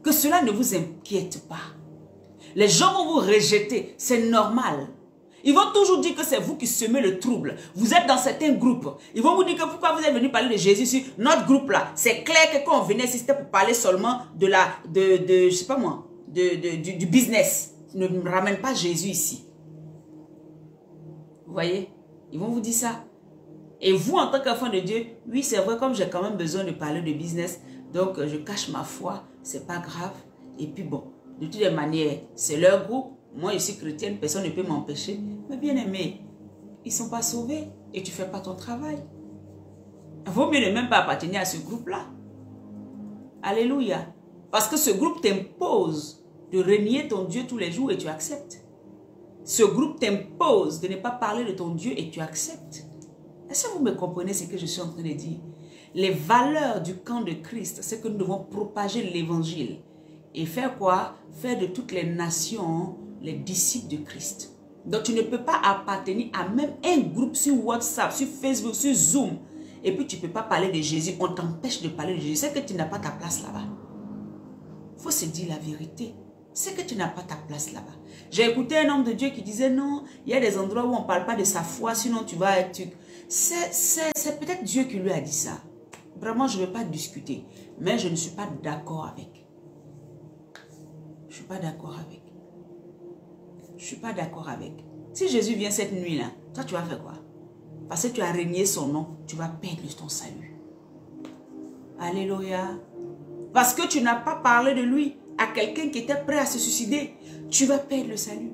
Que cela ne vous inquiète pas. Les gens vont vous rejeter. C'est normal. Ils vont toujours dire que c'est vous qui semez le trouble. Vous êtes dans certains groupes. Ils vont vous dire que pourquoi vous êtes venu parler de Jésus sur notre groupe là. C'est clair que quand on venait, c'était pour parler seulement je sais pas moi, du business. Ne me ramène pas Jésus ici. Vous voyez? Ils vont vous dire ça. Et vous, en tant qu'enfant de Dieu, oui, c'est vrai, comme j'ai quand même besoin de parler de business, donc je cache ma foi, c'est pas grave. Et puis bon, de toutes les manières, c'est leur groupe. Moi, je suis chrétienne, personne ne peut m'empêcher. Mais bien aimé, ils ne sont pas sauvés et tu ne fais pas ton travail. Il vaut mieux ne même pas appartenir à ce groupe-là. Alléluia. Parce que ce groupe t'impose de renier ton Dieu tous les jours et tu acceptes. Ce groupe t'impose de ne pas parler de ton Dieu et tu acceptes. Est-ce que vous me comprenez ce que je suis en train de dire? Les valeurs du camp de Christ, c'est que nous devons propager l'évangile. Et faire quoi? Faire de toutes les nations les disciples de Christ. Donc tu ne peux pas appartenir à même un groupe sur WhatsApp, sur Facebook, sur Zoom. Et puis tu ne peux pas parler de Jésus. On t'empêche de parler de Jésus. C'est que tu n'as pas ta place là-bas. Il faut se dire la vérité. C'est que tu n'as pas ta place là-bas. J'ai écouté un homme de Dieu qui disait non, il y a des endroits où on ne parle pas de sa foi, sinon tu vas être... C'est peut-être Dieu qui lui a dit ça. Vraiment, je ne vais pas discuter. Mais je ne suis pas d'accord avec. Je ne suis pas d'accord avec. Je ne suis pas d'accord avec. Si Jésus vient cette nuit-là, toi tu vas faire quoi? Parce que tu as régné son nom, tu vas perdre ton salut. Alléluia. Parce que tu n'as pas parlé de lui à quelqu'un qui était prêt à se suicider, tu vas perdre le salut.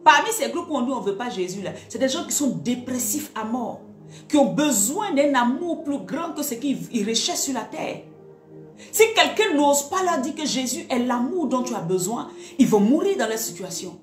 Parmi ces groupes où on dit on ne veut pas Jésus, c'est des gens qui sont dépressifs à mort, qui ont besoin d'un amour plus grand que ce qu'ils recherchent sur la terre. Si quelqu'un n'ose pas leur dire que Jésus est l'amour dont tu as besoin, ils vont mourir dans leur situation.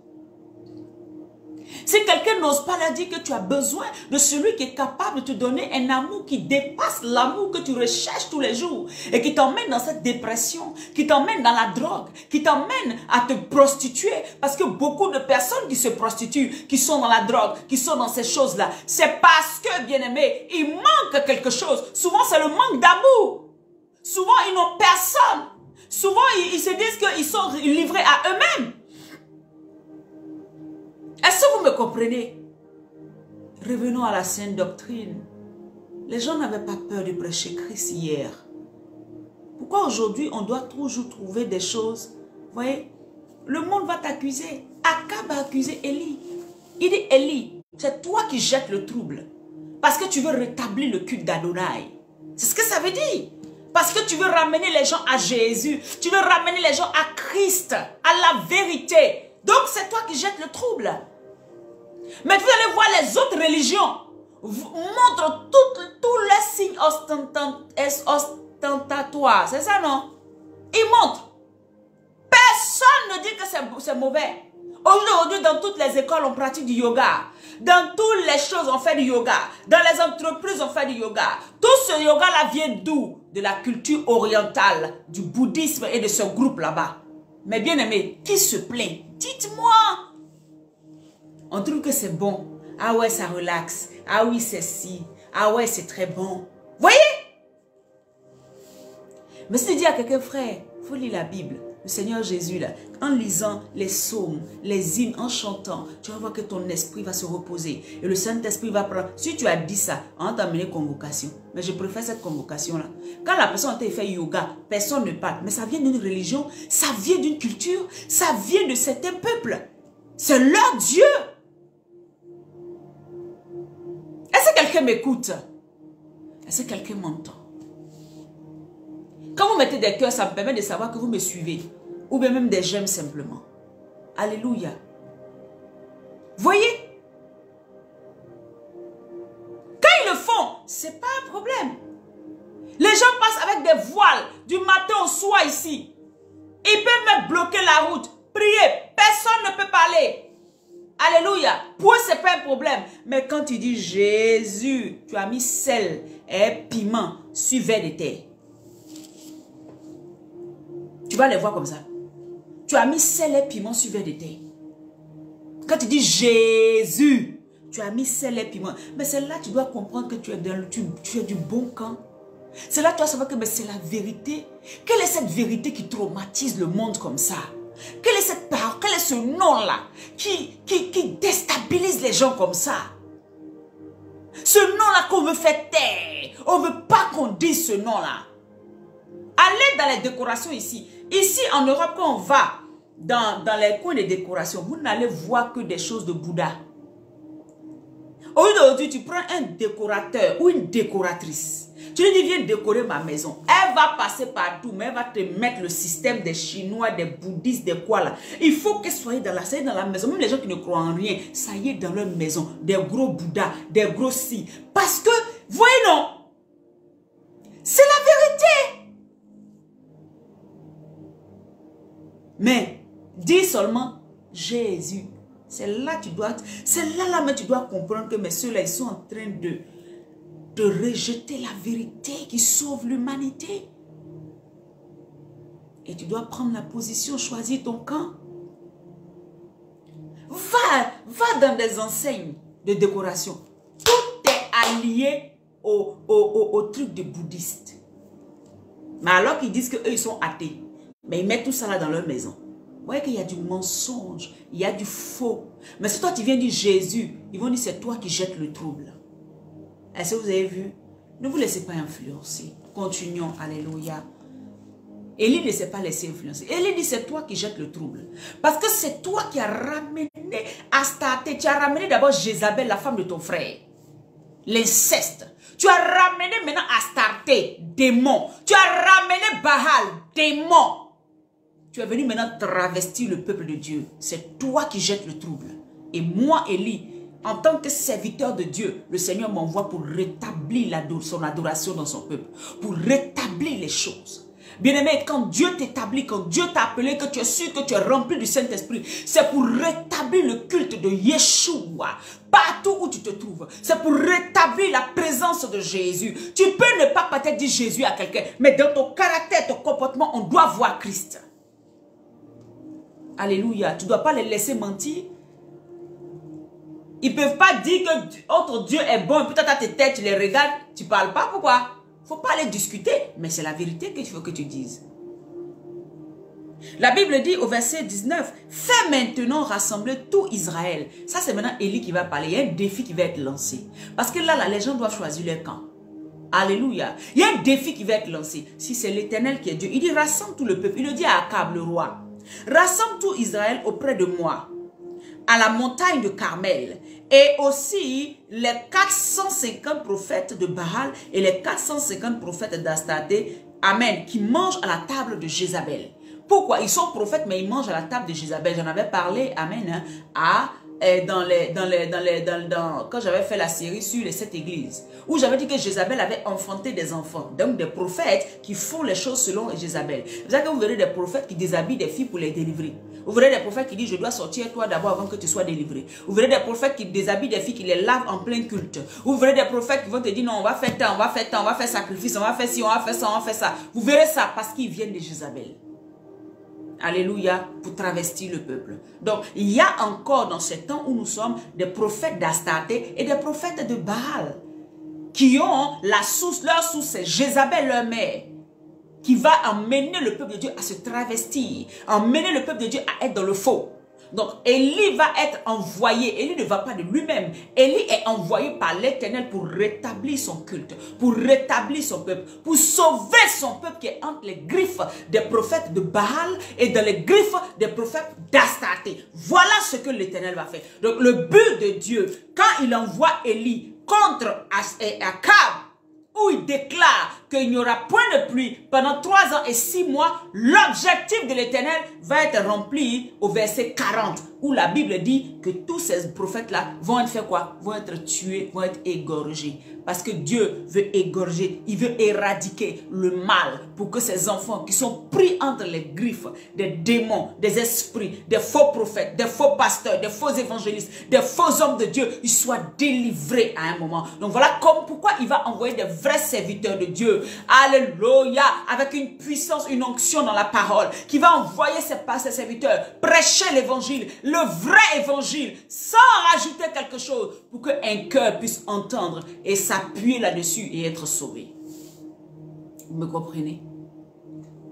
Si quelqu'un n'ose pas leur dire que tu as besoin de celui qui est capable de te donner un amour qui dépasse l'amour que tu recherches tous les jours et qui t'emmène dans cette dépression, qui t'emmène dans la drogue, qui t'emmène à te prostituer, parce que beaucoup de personnes qui se prostituent, qui sont dans la drogue, qui sont dans ces choses-là, c'est parce que, bien aimé, il manque quelque chose. Souvent, c'est le manque d'amour. Souvent, ils n'ont personne. Souvent, ils se disent qu'ils sont livrés à eux-mêmes. Est-ce que vous me comprenez? Revenons à la sainte doctrine. Les gens n'avaient pas peur de prêcher Christ hier. Pourquoi aujourd'hui on doit toujours trouver des choses? Vous voyez, le monde va t'accuser. Akab a accusé Élie. Il dit, Élie, c'est toi qui jettes le trouble. Parce que tu veux rétablir le culte d'Adonai. C'est ce que ça veut dire. Parce que tu veux ramener les gens à Jésus. Tu veux ramener les gens à Christ, à la vérité. Donc c'est toi qui jettes le trouble. Mais vous allez voir les autres religions montrent tous les signes ostentatoires. C'est ça, non? Ils montrent. Personne ne dit que c'est mauvais. Aujourd'hui, dans toutes les écoles, on pratique du yoga. Dans toutes les choses, on fait du yoga. Dans les entreprises, on fait du yoga. Tout ce yoga-là vient d'où? de la culture orientale, du bouddhisme et de ce groupe là-bas. Mais bien aimé, qui se plaint? Dites-moi. On trouve que c'est bon. Ah ouais, ça relaxe. Ah oui, c'est si. Ah ouais, c'est très bon. Voyez? Mais si tu dis à quelqu'un, frère, il faut lire la Bible. Le Seigneur Jésus, là, en lisant les psaumes, les hymnes, en chantant, tu vas voir que ton esprit va se reposer. Et le Saint-Esprit va prendre. Si tu as dit ça, on va t'amener convocation. Mais je préfère cette convocation-là. Quand la personne a fait yoga, personne ne parle. Mais ça vient d'une religion, ça vient d'une culture, ça vient de certains peuples. C'est leur Dieu. Est-ce que quelqu'un m'écoute? Est-ce que quelqu'un m'entend? Quand vous mettez des cœurs, ça me permet de savoir que vous me suivez. Ou bien même des j'aime simplement. Alléluia. Voyez? Quand ils le font, c'est pas un problème. Les gens passent avec des voiles du matin au soir ici. Ils peuvent même bloquer la route. Prier. Personne ne peut parler. Alléluia. Pour eux, ce n'est pas un problème. Mais quand tu dis Jésus, tu as mis sel et piment sur verre de terre. Tu vas les voir comme ça. Tu as mis sel et piment sur verre de terre. Quand tu dis Jésus, tu as mis sel et piment. Mais c'est là que tu dois comprendre que tu es du bon camp. C'est là que tu dois savoir que c'est la vérité. Quelle est cette vérité qui traumatise le monde comme ça? Quelle est cette parole? Quel est ce nom-là qui déstabilise les gens comme ça? Ce nom-là qu'on veut faire taire. On ne veut pas qu'on dise ce nom-là. Allez dans les décorations ici. Ici, en Europe, quand on va dans les coins des décorations, vous n'allez voir que des choses de Bouddha. Aujourd'hui, tu prends un décorateur ou une décoratrice. Tu lui dis, viens décorer ma maison. Elle va passer partout, mais elle va te mettre le système des Chinois, des bouddhistes, des quoi là. Il faut qu'elle soit dans la maison. Même les gens qui ne croient en rien, ça y est dans leur maison. Des gros Bouddhas, des gros si. Parce que, voyez non, c'est la vérité. Mais, dis seulement Jésus. C'est là que tu dois, mais tu dois comprendre que ceux-là, ils sont en train de rejeter la vérité qui sauve l'humanité. Et tu dois prendre la position, choisir ton camp. Va dans des enseignes de décoration. Tout est allié au truc de bouddhiste. Mais alors qu'ils disent qu'eux, ils sont athées. Mais ils mettent tout ça là dans leur maison. Vous voyez qu'il y a du mensonge, il y a du faux. Mais si toi tu viens dire Jésus, ils vont dire c'est toi qui jettes le trouble. Est-ce que vous avez vu? Ne vous laissez pas influencer. Continuons, alléluia. Élie ne s'est pas laissé influencer. Élie dit c'est toi qui jettes le trouble. Parce que c'est toi qui as ramené Astarté. Tu as ramené d'abord Jézabel, la femme de ton frère. L'inceste. Tu as ramené maintenant Astarté, démon. Tu as ramené Baal, démon. Tu es venu maintenant travestir le peuple de Dieu. C'est toi qui jettes le trouble. Et moi, Élie, en tant que serviteur de Dieu, le Seigneur m'envoie pour rétablir son adoration dans son peuple. Pour rétablir les choses. Bien-aimé, quand Dieu t'établit, quand Dieu t'a appelé, que tu es sûr que tu es rempli du Saint-Esprit, c'est pour rétablir le culte de Yeshua. Partout où tu te trouves. C'est pour rétablir la présence de Jésus. Tu peux ne pas peut-être dire Jésus à quelqu'un, mais dans ton caractère, ton comportement, on doit voir Christ. Alléluia. Tu ne dois pas les laisser mentir. Ils ne peuvent pas dire que notre Dieu est bon. Peut-être à tes têtes, tu les regardes. Tu ne parles pas. Pourquoi? Il ne faut pas aller discuter. Mais c'est la vérité qu'il faut que tu dises. La Bible dit au verset 19. Fais maintenant rassembler tout Israël. Ça, c'est maintenant Élie qui va parler. Il y a un défi qui va être lancé. Parce que là, les gens doivent choisir leur camp. Alléluia. Il y a un défi qui va être lancé. Si c'est l'Éternel qui est Dieu. Il dit rassemble tout le peuple. Il le dit à Akab, le roi. Rassemble tout Israël auprès de moi, à la montagne de Carmel, et aussi les 450 prophètes de Baal et les 450 prophètes d'Astarté, amen, qui mangent à la table de Jézabel. Pourquoi? Ils sont prophètes, mais ils mangent à la table de Jézabel. J'en avais parlé, amen, quand j'avais fait la série sur les 7 églises, où j'avais dit que Jézabel avait enfanté des enfants, donc des prophètes qui font les choses selon Jézabel. Vous savez que vous verrez des prophètes qui déshabillent des filles pour les délivrer. Vous verrez des prophètes qui disent, je dois sortir toi d'abord avant que tu sois délivré. Vous verrez des prophètes qui déshabillent des filles, qui les lavent en plein culte. Vous verrez des prophètes qui vont te dire, non, on va faire tant, on va faire tant, on va faire sacrifice, on va faire ci, on va faire ça, on va faire ça. Vous verrez ça parce qu'ils viennent de Jézabel. Alléluia, pour travestir le peuple. Donc, il y a encore dans ce temps où nous sommes des prophètes d'Astarté et des prophètes de Baal qui ont la source, leur source c'est Jézabel, leur mère, qui va emmener le peuple de Dieu à se travestir, emmener le peuple de Dieu à être dans le faux. Donc, Élie va être envoyé. Élie ne va pas de lui-même. Élie est envoyé par l'Éternel pour rétablir son culte, pour rétablir son peuple, pour sauver son peuple qui est entre les griffes des prophètes de Baal et dans les griffes des prophètes d'Astarté. Voilà ce que l'Éternel va faire. Donc, le but de Dieu, quand il envoie Élie contre Akab, où il déclare qu'il n'y aura point de pluie pendant 3 ans et 6 mois, l'objectif de l'Éternel va être rempli au verset 40, où la Bible dit que tous ces prophètes-là vont être fait quoi? Vont être tués, vont être égorgés. Parce que Dieu veut égorger, il veut éradiquer le mal pour que ces enfants qui sont pris entre les griffes des démons, des esprits, des faux prophètes, des faux pasteurs, des faux évangélistes, des faux hommes de Dieu, ils soient délivrés à un moment. Donc voilà pourquoi il va envoyer des vrais serviteurs de Dieu. Alléluia, avec une puissance, une onction dans la parole, qui va envoyer ses serviteurs prêcher l'évangile, le vrai évangile, sans rajouter quelque chose, pour qu'un cœur puisse entendre et s'appuyer là-dessus et être sauvé. Vous me comprenez?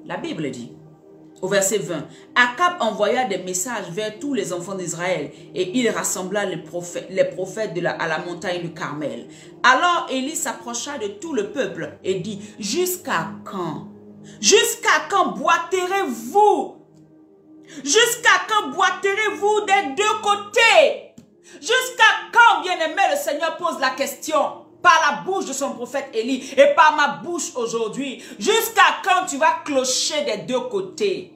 La Bible dit, au verset 20, Akab envoya des messages vers tous les enfants d'Israël et il rassembla les prophètes à la montagne du Carmel. Alors Élie s'approcha de tout le peuple et dit, jusqu'à quand? Jusqu'à quand boiterez-vous? Jusqu'à quand boiterez-vous des deux côtés? Jusqu'à quand, bien-aimé, le Seigneur pose la question par la bouche de son prophète Élie et par ma bouche aujourd'hui. Jusqu'à quand tu vas clocher des deux côtés?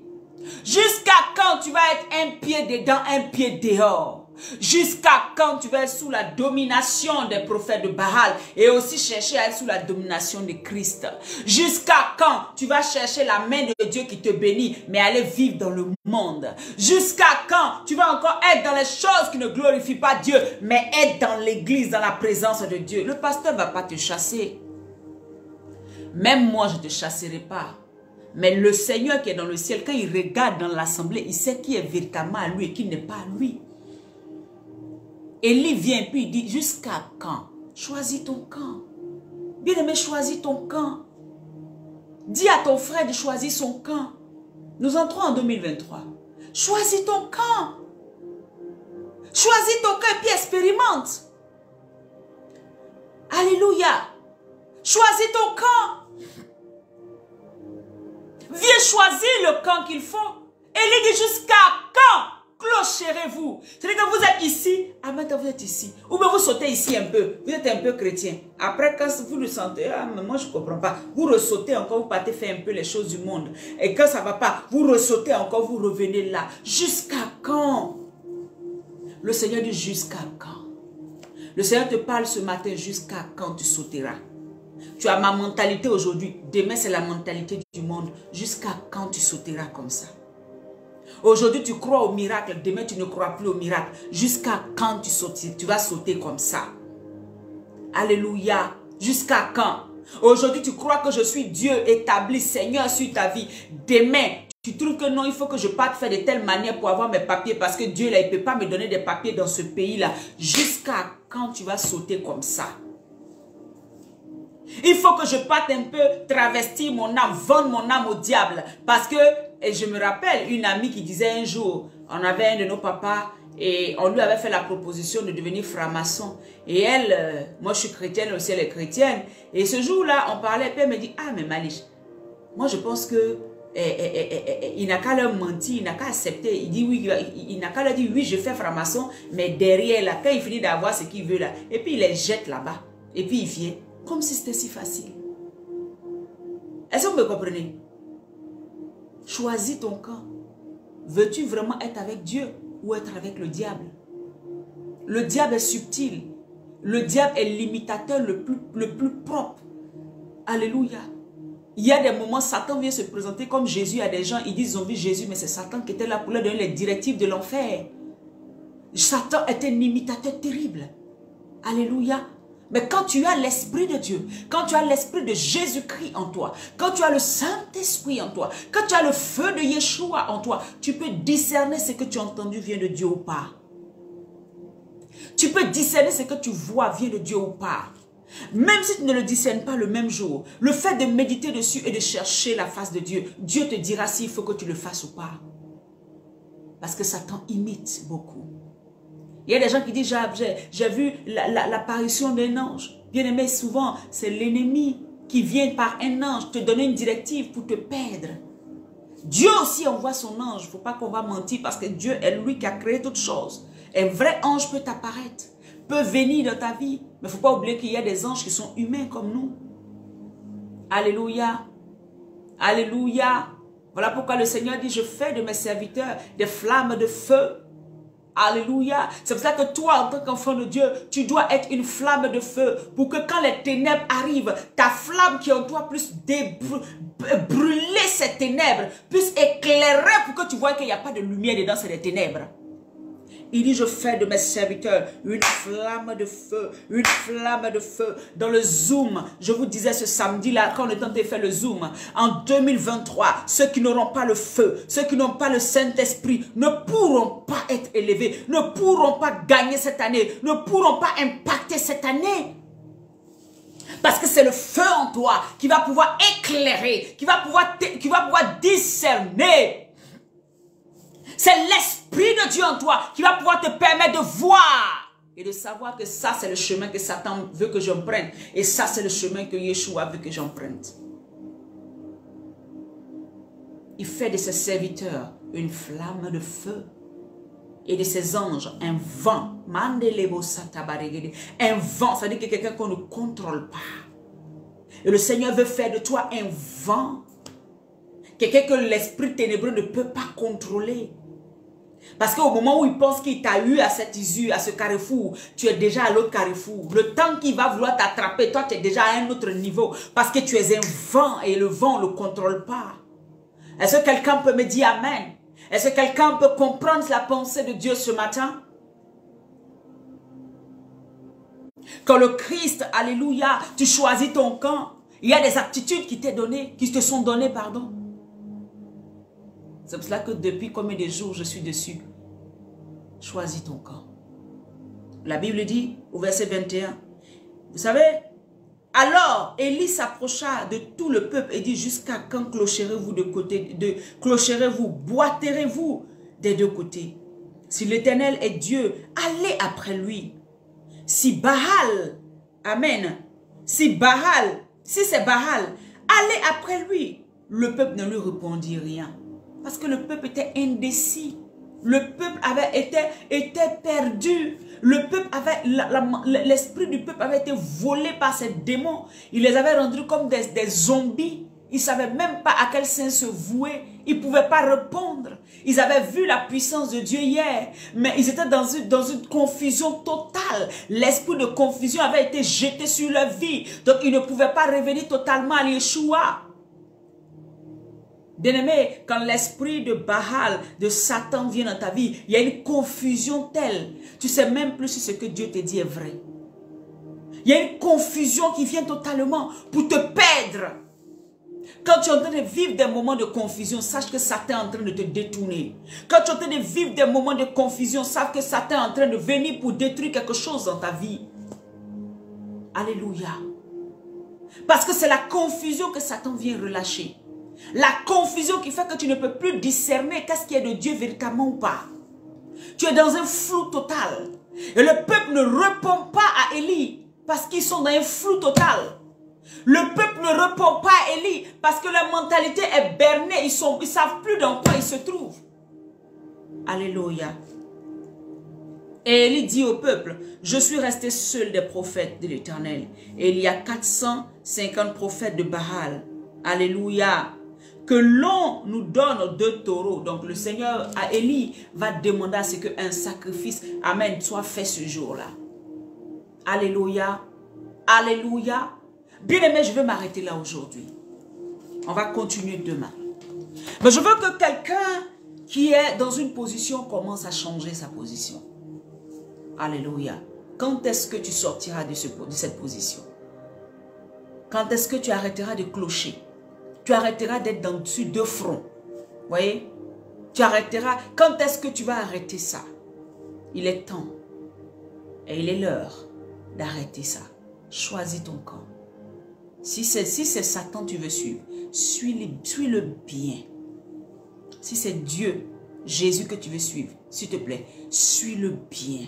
Jusqu'à quand tu vas être un pied dedans, un pied dehors? Jusqu'à quand tu vas être sous la domination des prophètes de Baal et aussi chercher à être sous la domination de Christ? Jusqu'à quand tu vas chercher la main de Dieu qui te bénit mais aller vivre dans le monde? Jusqu'à quand tu vas encore être dans les choses qui ne glorifient pas Dieu mais être dans l'église, dans la présence de Dieu? Le pasteur ne va pas te chasser. Même moi je ne te chasserai pas. Mais le Seigneur qui est dans le ciel, quand il regarde dans l'assemblée, il sait qui est véritablement à lui et qui n'est pas à lui. Élie vient puis il dit, jusqu'à quand? Choisis ton camp. Bien-aimé, choisis ton camp. Dis à ton frère de choisir son camp. Nous entrons en 2023. Choisis ton camp. Choisis ton camp et puis expérimente. Alléluia. Choisis ton camp. Viens choisir le camp qu'il faut. Élie dit, jusqu'à quand clocherez-vous? C'est-à-dire que vous êtes ici, ah maintenant vous êtes ici. Ou bien vous sautez ici un peu, vous êtes un peu chrétien. Après quand vous le sentez, ah mais moi je ne comprends pas. Vous ressautez encore, vous partez faire un peu les choses du monde. Et quand ça ne va pas, vous ressautez encore, vous revenez là. Jusqu'à quand? Le Seigneur dit jusqu'à quand? Le Seigneur te parle ce matin, jusqu'à quand tu sauteras? Tu as ma mentalité aujourd'hui, demain c'est la mentalité du monde. Jusqu'à quand tu sauteras comme ça? Aujourd'hui tu crois au miracle, demain tu ne crois plus au miracle. Jusqu'à quand tu vas sauter comme ça? Alléluia. Jusqu'à quand? Aujourd'hui tu crois que je suis Dieu établi, Seigneur sur ta vie. Demain tu trouves que non, il faut que je parte faire de telle manière pour avoir mes papiers parce que Dieu là, il ne peut pas me donner des papiers dans ce pays-là. Jusqu'à quand tu vas sauter comme ça? Il faut que je parte un peu travestir mon âme, vendre mon âme au diable. Parce que, et je me rappelle, une amie qui disait un jour, on avait un de nos papas et on lui avait fait la proposition de devenir franc-maçon. Et elle, moi je suis chrétienne aussi, elle est chrétienne. Et ce jour-là, on parlait, puis elle me dit, ah mais Malish, moi je pense que il n'a qu'à leur mentir, il n'a qu'à accepter. Il dit oui, il n'a qu'à leur dire oui, je fais franc-maçon, mais derrière là, quand il finit d'avoir ce qu'il veut là, et puis il les jette là-bas, et puis il vient. Comme si c'était si facile. Est-ce que vous me comprenez? Choisis ton camp. Veux-tu vraiment être avec Dieu ou être avec le diable? Le diable est subtil. Le diable est l'imitateur le plus propre. Alléluia. Il y a des moments, Satan vient se présenter comme Jésus à des gens. Ils disent, ils ont vu Jésus, mais c'est Satan qui était là pour leur donner les directives de l'enfer. Satan est un imitateur terrible. Alléluia. Mais quand tu as l'Esprit de Dieu, quand tu as l'Esprit de Jésus-Christ en toi, quand tu as le Saint-Esprit en toi, quand tu as le feu de Yeshua en toi, tu peux discerner ce que tu as entendu vient de Dieu ou pas. Tu peux discerner ce que tu vois vient de Dieu ou pas. Même si tu ne le discernes pas le même jour, le fait de méditer dessus et de chercher la face de Dieu, Dieu te dira s'il faut que tu le fasses ou pas. Parce que Satan imite beaucoup. Il y a des gens qui disent, j'ai vu l'apparition d'un ange. Bien aimé, souvent, c'est l'ennemi qui vient par un ange te donner une directive pour te perdre. Dieu aussi envoie son ange. Il ne faut pas qu'on va mentir parce que Dieu est lui qui a créé toutes choses. Un vrai ange peut apparaître, peut venir dans ta vie. Mais il ne faut pas oublier qu'il y a des anges qui sont humains comme nous. Alléluia. Alléluia. Voilà pourquoi le Seigneur dit, je fais de mes serviteurs des flammes de feu. Alléluia. C'est pour ça que toi, en tant qu'enfant de Dieu, tu dois être une flamme de feu pour que quand les ténèbres arrivent, ta flamme qui est en toi puisse brûler ces ténèbres, puisse éclairer pour que tu vois qu'il n'y a pas de lumière dedans, c'est des ténèbres. Il dit, je fais de mes serviteurs une flamme de feu, une flamme de feu. Dans le Zoom, je vous disais ce samedi-là, quand on est en train de faire le Zoom, en 2023, ceux qui n'auront pas le feu, ceux qui n'ont pas le Saint-Esprit, ne pourront pas être élevés, ne pourront pas gagner cette année, ne pourront pas impacter cette année. Parce que c'est le feu en toi qui va pouvoir éclairer, qui va pouvoir discerner. C'est l'Esprit de Dieu en toi qui va pouvoir te permettre de voir et de savoir que ça, c'est le chemin que Satan veut que j'emprunte. Et ça, c'est le chemin que Yeshua veut que j'emprunte. Il fait de ses serviteurs une flamme de feu et de ses anges un vent. Un vent, ça veut dire que quelqu'un qu'on ne contrôle pas. Et le Seigneur veut faire de toi un vent. Quelqu'un que l'esprit ténébreux ne peut pas contrôler. Parce qu'au moment où il pense qu'il t'a eu à cette issue, à ce carrefour, tu es déjà à l'autre carrefour. Le temps qu'il va vouloir t'attraper, toi tu es déjà à un autre niveau. Parce que tu es un vent et le vent ne le contrôle pas. Est-ce que quelqu'un peut me dire Amen? Est-ce que quelqu'un peut comprendre la pensée de Dieu ce matin? Quand le Christ, alléluia, tu choisis ton camp, il y a des aptitudes qui te sont données, pardon. C'est pour cela que depuis combien de jours je suis dessus. Choisis ton camp. La Bible dit au verset 21. Vous savez, alors Élie s'approcha de tout le peuple et dit, jusqu'à quand clocherez-vous clocherez-vous, boiterez-vous des deux côtés? Si l'Éternel est Dieu, allez après lui. Si Baal, amen, si c'est Baal, allez après lui. Le peuple ne lui répondit rien. Parce que le peuple était indécis. Le peuple était perdu. Le peuple l'esprit du peuple avait été volé par ces démons. Il les avait rendus comme des zombies. Ils ne savaient même pas à quel saint se vouer. Ils ne pouvaient pas répondre. Ils avaient vu la puissance de Dieu hier. Mais ils étaient dans une confusion totale. L'esprit de confusion avait été jeté sur leur vie. Donc ils ne pouvaient pas revenir totalement à Yeshua. Bien-aimé, quand l'esprit de Baal, de Satan vient dans ta vie, il y a une confusion telle. Tu ne sais même plus si ce que Dieu te dit est vrai. Il y a une confusion qui vient totalement pour te perdre. Quand tu es en train de vivre des moments de confusion, sache que Satan est en train de te détourner. Quand tu es en train de vivre des moments de confusion, sache que Satan est en train de venir pour détruire quelque chose dans ta vie. Alléluia. Parce que c'est la confusion que Satan vient relâcher. La confusion qui fait que tu ne peux plus discerner qu'est-ce qui est de Dieu véritablement ou pas. Tu es dans un flou total. Et le peuple ne répond pas à Élie parce qu'ils sont dans un flou total. Le peuple ne répond pas à Élie parce que leur mentalité est bernée. Ils ne savent plus dans quoi ils se trouvent. Alléluia. Et Élie dit au peuple, je suis resté seul des prophètes de l'Éternel. Et il y a 450 prophètes de Baal. Alléluia. Que l'on nous donne 2 taureaux. Donc le Seigneur à Élie va demander à ce qu'un sacrifice, amen, soit fait ce jour-là. Alléluia. Alléluia. Bien-aimé, je vais m'arrêter là aujourd'hui. On va continuer demain. Mais je veux que quelqu'un qui est dans une position commence à changer sa position. Alléluia. Quand est-ce que tu sortiras de cette position? Quand est-ce que tu arrêteras de clocher? Tu arrêteras d'être sur deux fronts. Vous voyez? Tu arrêteras. Quand est-ce que tu vas arrêter ça? Il est temps. Et il est l'heure d'arrêter ça. Choisis ton camp. Si c'est Satan que tu veux suivre, suis-le bien. Si c'est Dieu, Jésus que tu veux suivre, s'il te plaît, suis-le bien.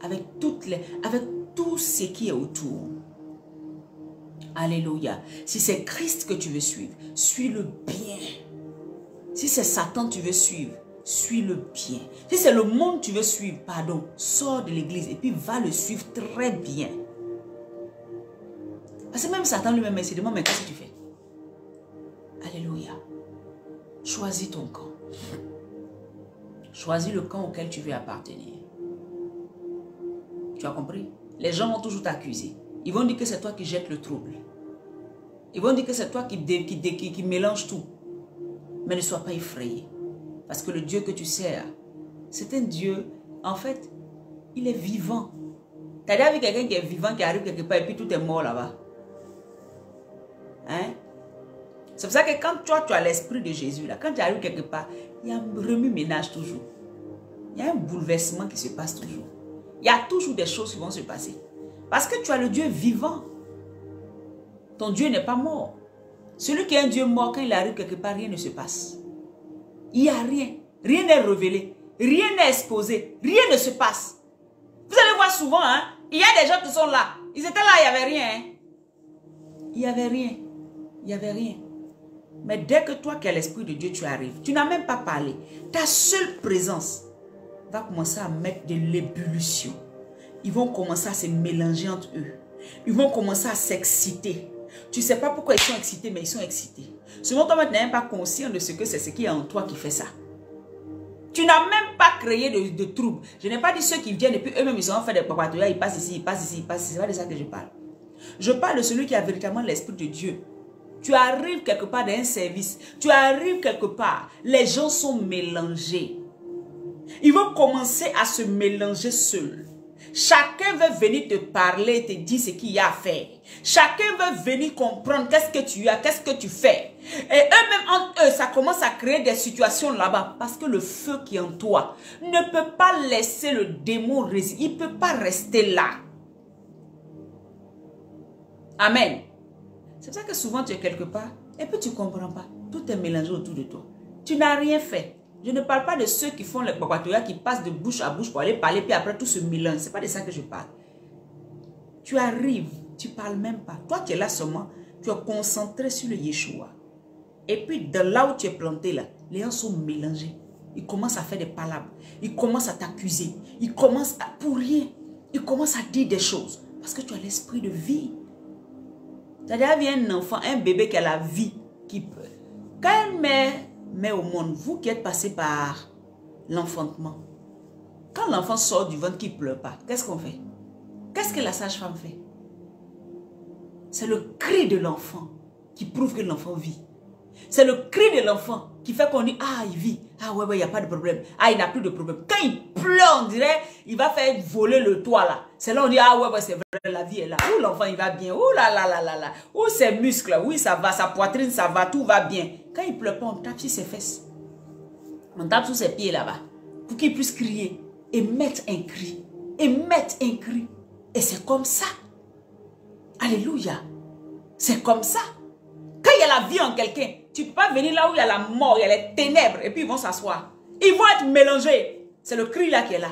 Avec tout ce qui est autour. Alléluia. Si c'est Christ que tu veux suivre, suis-le bien. Si c'est Satan que tu veux suivre, suis-le bien. Si c'est le monde que tu veux suivre, pardon, sors de l'église et puis va le suivre très bien. Parce que même Satan lui-même, il se demande, mais qu'est-ce que tu fais? Alléluia. Choisis ton camp. Choisis le camp auquel tu veux appartenir. Tu as compris? Les gens vont toujours t'accuser. Ils vont dire que c'est toi qui jettes le trouble. Ils vont dire que c'est toi qui mélange tout. Mais ne sois pas effrayé. Parce que le Dieu que tu sers, c'est un Dieu, en fait, il est vivant. Tu as déjà vu quelqu'un qui est vivant, qui arrive quelque part et puis tout est mort là-bas? Hein? C'est pour ça que quand toi, tu as l'esprit de Jésus, là, quand tu arrives quelque part, il y a un remue-ménage toujours. Il y a un bouleversement qui se passe toujours. Il y a toujours des choses qui vont se passer. Parce que tu as le Dieu vivant. Ton Dieu n'est pas mort. Celui qui est un Dieu mort, quand il arrive quelque part, rien ne se passe. Il n'y a rien. Rien n'est révélé. Rien n'est exposé. Rien ne se passe. Vous allez voir souvent, hein, il y a des gens qui sont là. Ils étaient là, il n'y avait rien. Hein. Il n'y avait rien. Il n'y avait rien. Mais dès que toi qui as l'Esprit de Dieu, tu arrives, tu n'as même pas parlé. Ta seule présence va commencer à mettre de l'ébullition. Ils vont commencer à se mélanger entre eux. Ils vont commencer à s'exciter. Tu ne sais pas pourquoi ils sont excités, mais ils sont excités. Souvent, toi, tu n'es même pas conscient de ce que c'est ce qui est en toi qui fait ça. Tu n'as même pas créé de troubles. Je n'ai pas dit ceux qui viennent et puis eux-mêmes, ils ont fait des papatouillas, ils passent ici, ils passent ici, ils passent ici. C'est pas de ça que je parle. Je parle de celui qui a véritablement l'Esprit de Dieu. Tu arrives quelque part dans un service. Tu arrives quelque part. Les gens sont mélangés. Ils vont commencer à se mélanger seuls. Chacun veut venir te parler, te dire ce qu'il y a à faire. Chacun veut venir comprendre qu'est-ce que tu as, qu'est-ce que tu fais. Et eux-mêmes, entre eux, ça commence à créer des situations là-bas. Parce que le feu qui est en toi ne peut pas laisser le démon résider. Il ne peut pas rester là. Amen. C'est pour ça que souvent tu es quelque part et puis tu ne comprends pas. Tout est mélangé autour de toi. Tu n'as rien fait. Je ne parle pas de ceux qui font les papatouillas, qui passent de bouche à bouche pour aller parler, puis après tout se mélange. Ce n'est pas de ça que je parle. Tu arrives, tu ne parles même pas. Toi, tu es là seulement, tu es concentré sur le Yeshua. Et puis, de là où tu es planté, là, les gens sont mélangés. Ils commencent à faire des palabres. Ils commencent à t'accuser. Ils commencent à, pour rien. Ils commencent à dire des choses. Parce que tu as l'esprit de vie. C'est-à-dire, il y a un enfant, un bébé qui a la vie, qui peut. Quand elle met au monde, vous qui êtes passé par l'enfantement, quand l'enfant sort du ventre qui ne pleure pas, qu'est-ce qu'on fait? Qu'est-ce que la sage-femme fait? C'est le cri de l'enfant qui prouve que l'enfant vit. C'est le cri de l'enfant qui fait qu'on dit, ah, il vit. Ah ouais, il n'y a pas de problème. Ah, il n'a plus de problème. Quand il pleure, on dirait, il va faire voler le toit là. C'est là on dit, ah ouais, c'est vrai, la vie est là. Ouh, l'enfant, il va bien. Ouh là là là là là. Ouh, ses muscles, oui, ça va. Sa poitrine, ça va. Tout va bien. Quand il pleure pas, on tape sur ses fesses. On tape sur ses pieds là-bas. Pour qu'il puisse crier. Et mettre un cri. Et mettre un cri. Et c'est comme ça. Alléluia. C'est comme ça. Quand il y a la vie en quelqu'un, tu ne peux pas venir là où il y a la mort, il y a les ténèbres, et puis ils vont s'asseoir. Ils vont être mélangés. C'est le cri là qui est là.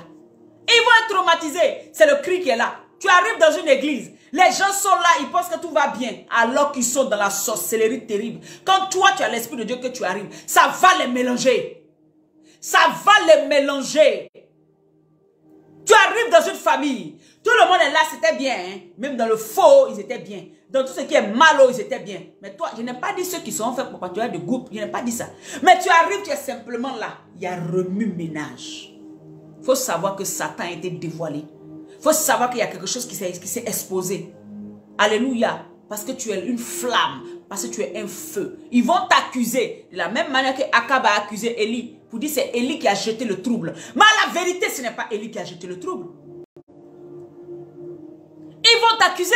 Ils vont être traumatisés. C'est le cri qui est là. Tu arrives dans une église. Les gens sont là, ils pensent que tout va bien. Alors qu'ils sont dans la sorcellerie terrible. Quand toi, tu as l'Esprit de Dieu que tu arrives, ça va les mélanger. Ça va les mélanger. Tu arrives dans une famille. Tout le monde est là, c'était bien. Hein? Même dans le faux, ils étaient bien. Dans tout ce qui est malo, ils étaient bien. Mais toi, je n'ai pas dit ceux qui sont faits pour patrouiller de groupe. Je n'ai pas dit ça. Mais tu arrives, tu es simplement là. Il y a remue-ménage. Il faut savoir que Satan a été dévoilé. Il faut savoir qu'il y a quelque chose qui s'est exposé. Alléluia. Parce que tu es une flamme Parce que tu es un feu. Ils vont t'accuser de la même manière que Akab a accusé Élie. Pour dire c'est Élie qui a jeté le trouble. Mais la vérité, ce n'est pas Élie qui a jeté le trouble. Ils vont t'accuser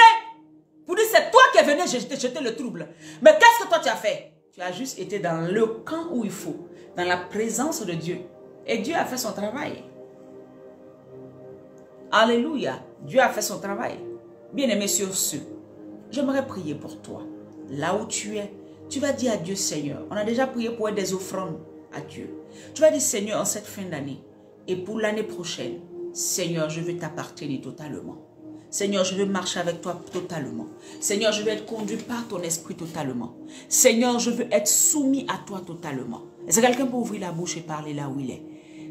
pour dire c'est toi qui es venu jeter le trouble. Mais qu'est-ce que toi tu as fait? Tu as juste été dans le camp où il faut. Dans la présence de Dieu. Et Dieu a fait son travail. Alléluia. Dieu a fait son travail. Bien-aimé, sur ce, j'aimerais prier pour toi. Là où tu es, tu vas dire à Dieu, Seigneur, on a déjà prié pour être des offrandes à Dieu. Tu vas dire, Seigneur, en cette fin d'année et pour l'année prochaine, Seigneur, je veux t'appartenir totalement. Seigneur, je veux marcher avec toi totalement. Seigneur, je veux être conduit par ton esprit totalement. Seigneur, je veux être soumis à toi totalement. Est-ce que quelqu'un peut ouvrir la bouche et parler là où il est?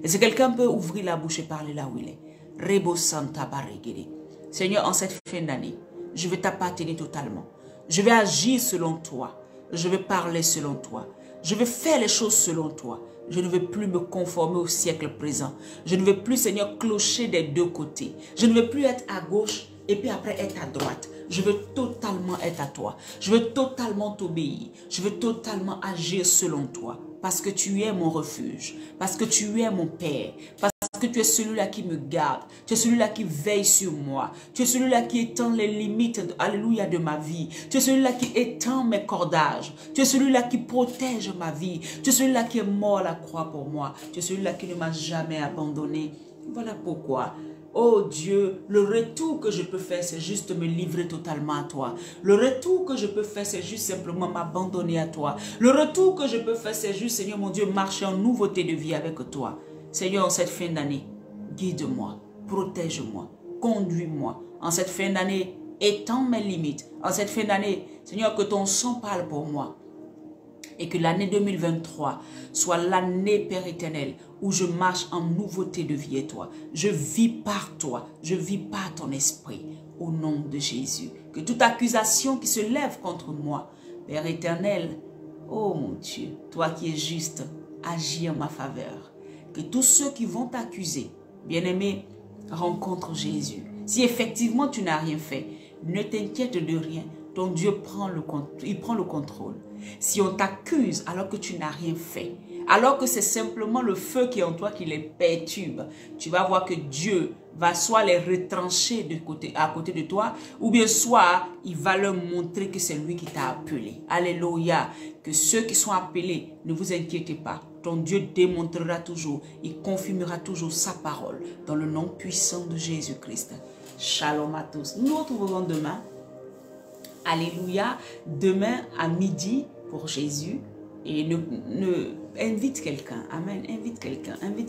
Est-ce que quelqu'un peut ouvrir la bouche et parler là où il est? Rebo Santa Baregede. Seigneur, en cette fin d'année, je veux t'appartenir totalement. Je vais agir selon toi. Je vais parler selon toi. Je vais faire les choses selon toi. Je ne veux plus me conformer au siècle présent. Je ne veux plus, Seigneur, clocher des deux côtés. Je ne veux plus être à gauche et puis après être à droite. Je veux totalement être à toi. Je veux totalement t'obéir. Je veux totalement agir selon toi. Parce que tu es mon refuge. Parce que tu es mon Père. Parce que tu es celui-là qui me garde. Tu es celui-là qui veille sur moi. Tu es celui-là qui étend les limites, alléluia, de ma vie. Tu es celui-là qui étend mes cordages. Tu es celui-là qui protège ma vie. Tu es celui-là qui est mort à la croix pour moi. Tu es celui-là qui ne m'a jamais abandonné. Voilà pourquoi. Oh Dieu, le retour que je peux faire, c'est juste me livrer totalement à toi. Le retour que je peux faire, c'est juste simplement m'abandonner à toi. Le retour que je peux faire, c'est juste, Seigneur mon Dieu, marcher en nouveauté de vie avec toi. Seigneur, en cette fin d'année, guide-moi, protège-moi, conduis-moi. En cette fin d'année, étends mes limites. En cette fin d'année, Seigneur, que ton sang parle pour moi. Et que l'année 2023 soit l'année, Père éternel, où je marche en nouveauté de vie et toi. Je vis par toi, je vis par ton esprit, au nom de Jésus. Que toute accusation qui se lève contre moi, Père éternel, oh mon Dieu, toi qui es juste, agis en ma faveur. Que tous ceux qui vont t'accuser, bien-aimé, rencontrent Jésus. Si effectivement tu n'as rien fait, ne t'inquiète de rien. Ton Dieu prend le contrôle. Si on t'accuse alors que tu n'as rien fait, alors que c'est simplement le feu qui est en toi qui les perturbe, tu vas voir que Dieu va soit les retrancher à côté de toi, ou bien soit il va leur montrer que c'est lui qui t'a appelé. Alléluia. Que ceux qui sont appelés, ne vous inquiétez pas. Ton Dieu démontrera toujours, il confirmera toujours sa parole dans le nom puissant de Jésus-Christ. Shalom à tous. Nous nous retrouverons demain. Alléluia. Demain à midi pour Jésus. Et invite quelqu'un. Amen. Invite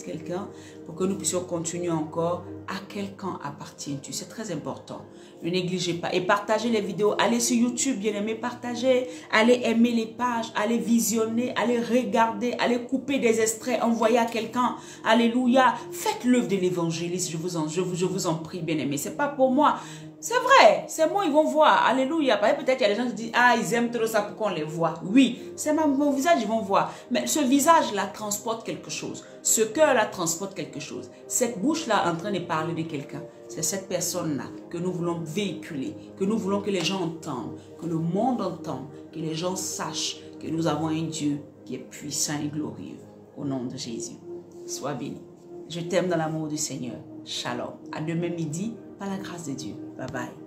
quelqu'un pour que nous puissions continuer encore. À quel camp appartiens-tu? C'est très important. Ne négligez pas. Et partagez les vidéos. Allez sur YouTube, bien-aimés, partagez. Allez aimer les pages. Allez visionner. Allez regarder. Allez couper des extraits. Envoyer à quelqu'un. Alléluia. Faites l'œuvre de l'évangéliste. Je vous en prie, bien-aimés. C'est pas pour moi. C'est vrai, c'est moi, ils vont voir. Alléluia. Peut-être il y a des gens qui disent, ah, ils aiment trop ça pour qu'on les voit. Oui, c'est mon visage, ils vont voir. Mais ce visage-là transporte quelque chose. Ce cœur-là transporte quelque chose. Cette bouche-là en train de parler de quelqu'un. C'est cette personne-là que nous voulons véhiculer, que nous voulons que les gens entendent, que le monde entende, que les gens sachent que nous avons un Dieu qui est puissant et glorieux. Au nom de Jésus. Sois béni. Je t'aime dans l'amour du Seigneur. Shalom. À demain midi, par la grâce de Dieu. Bye bye.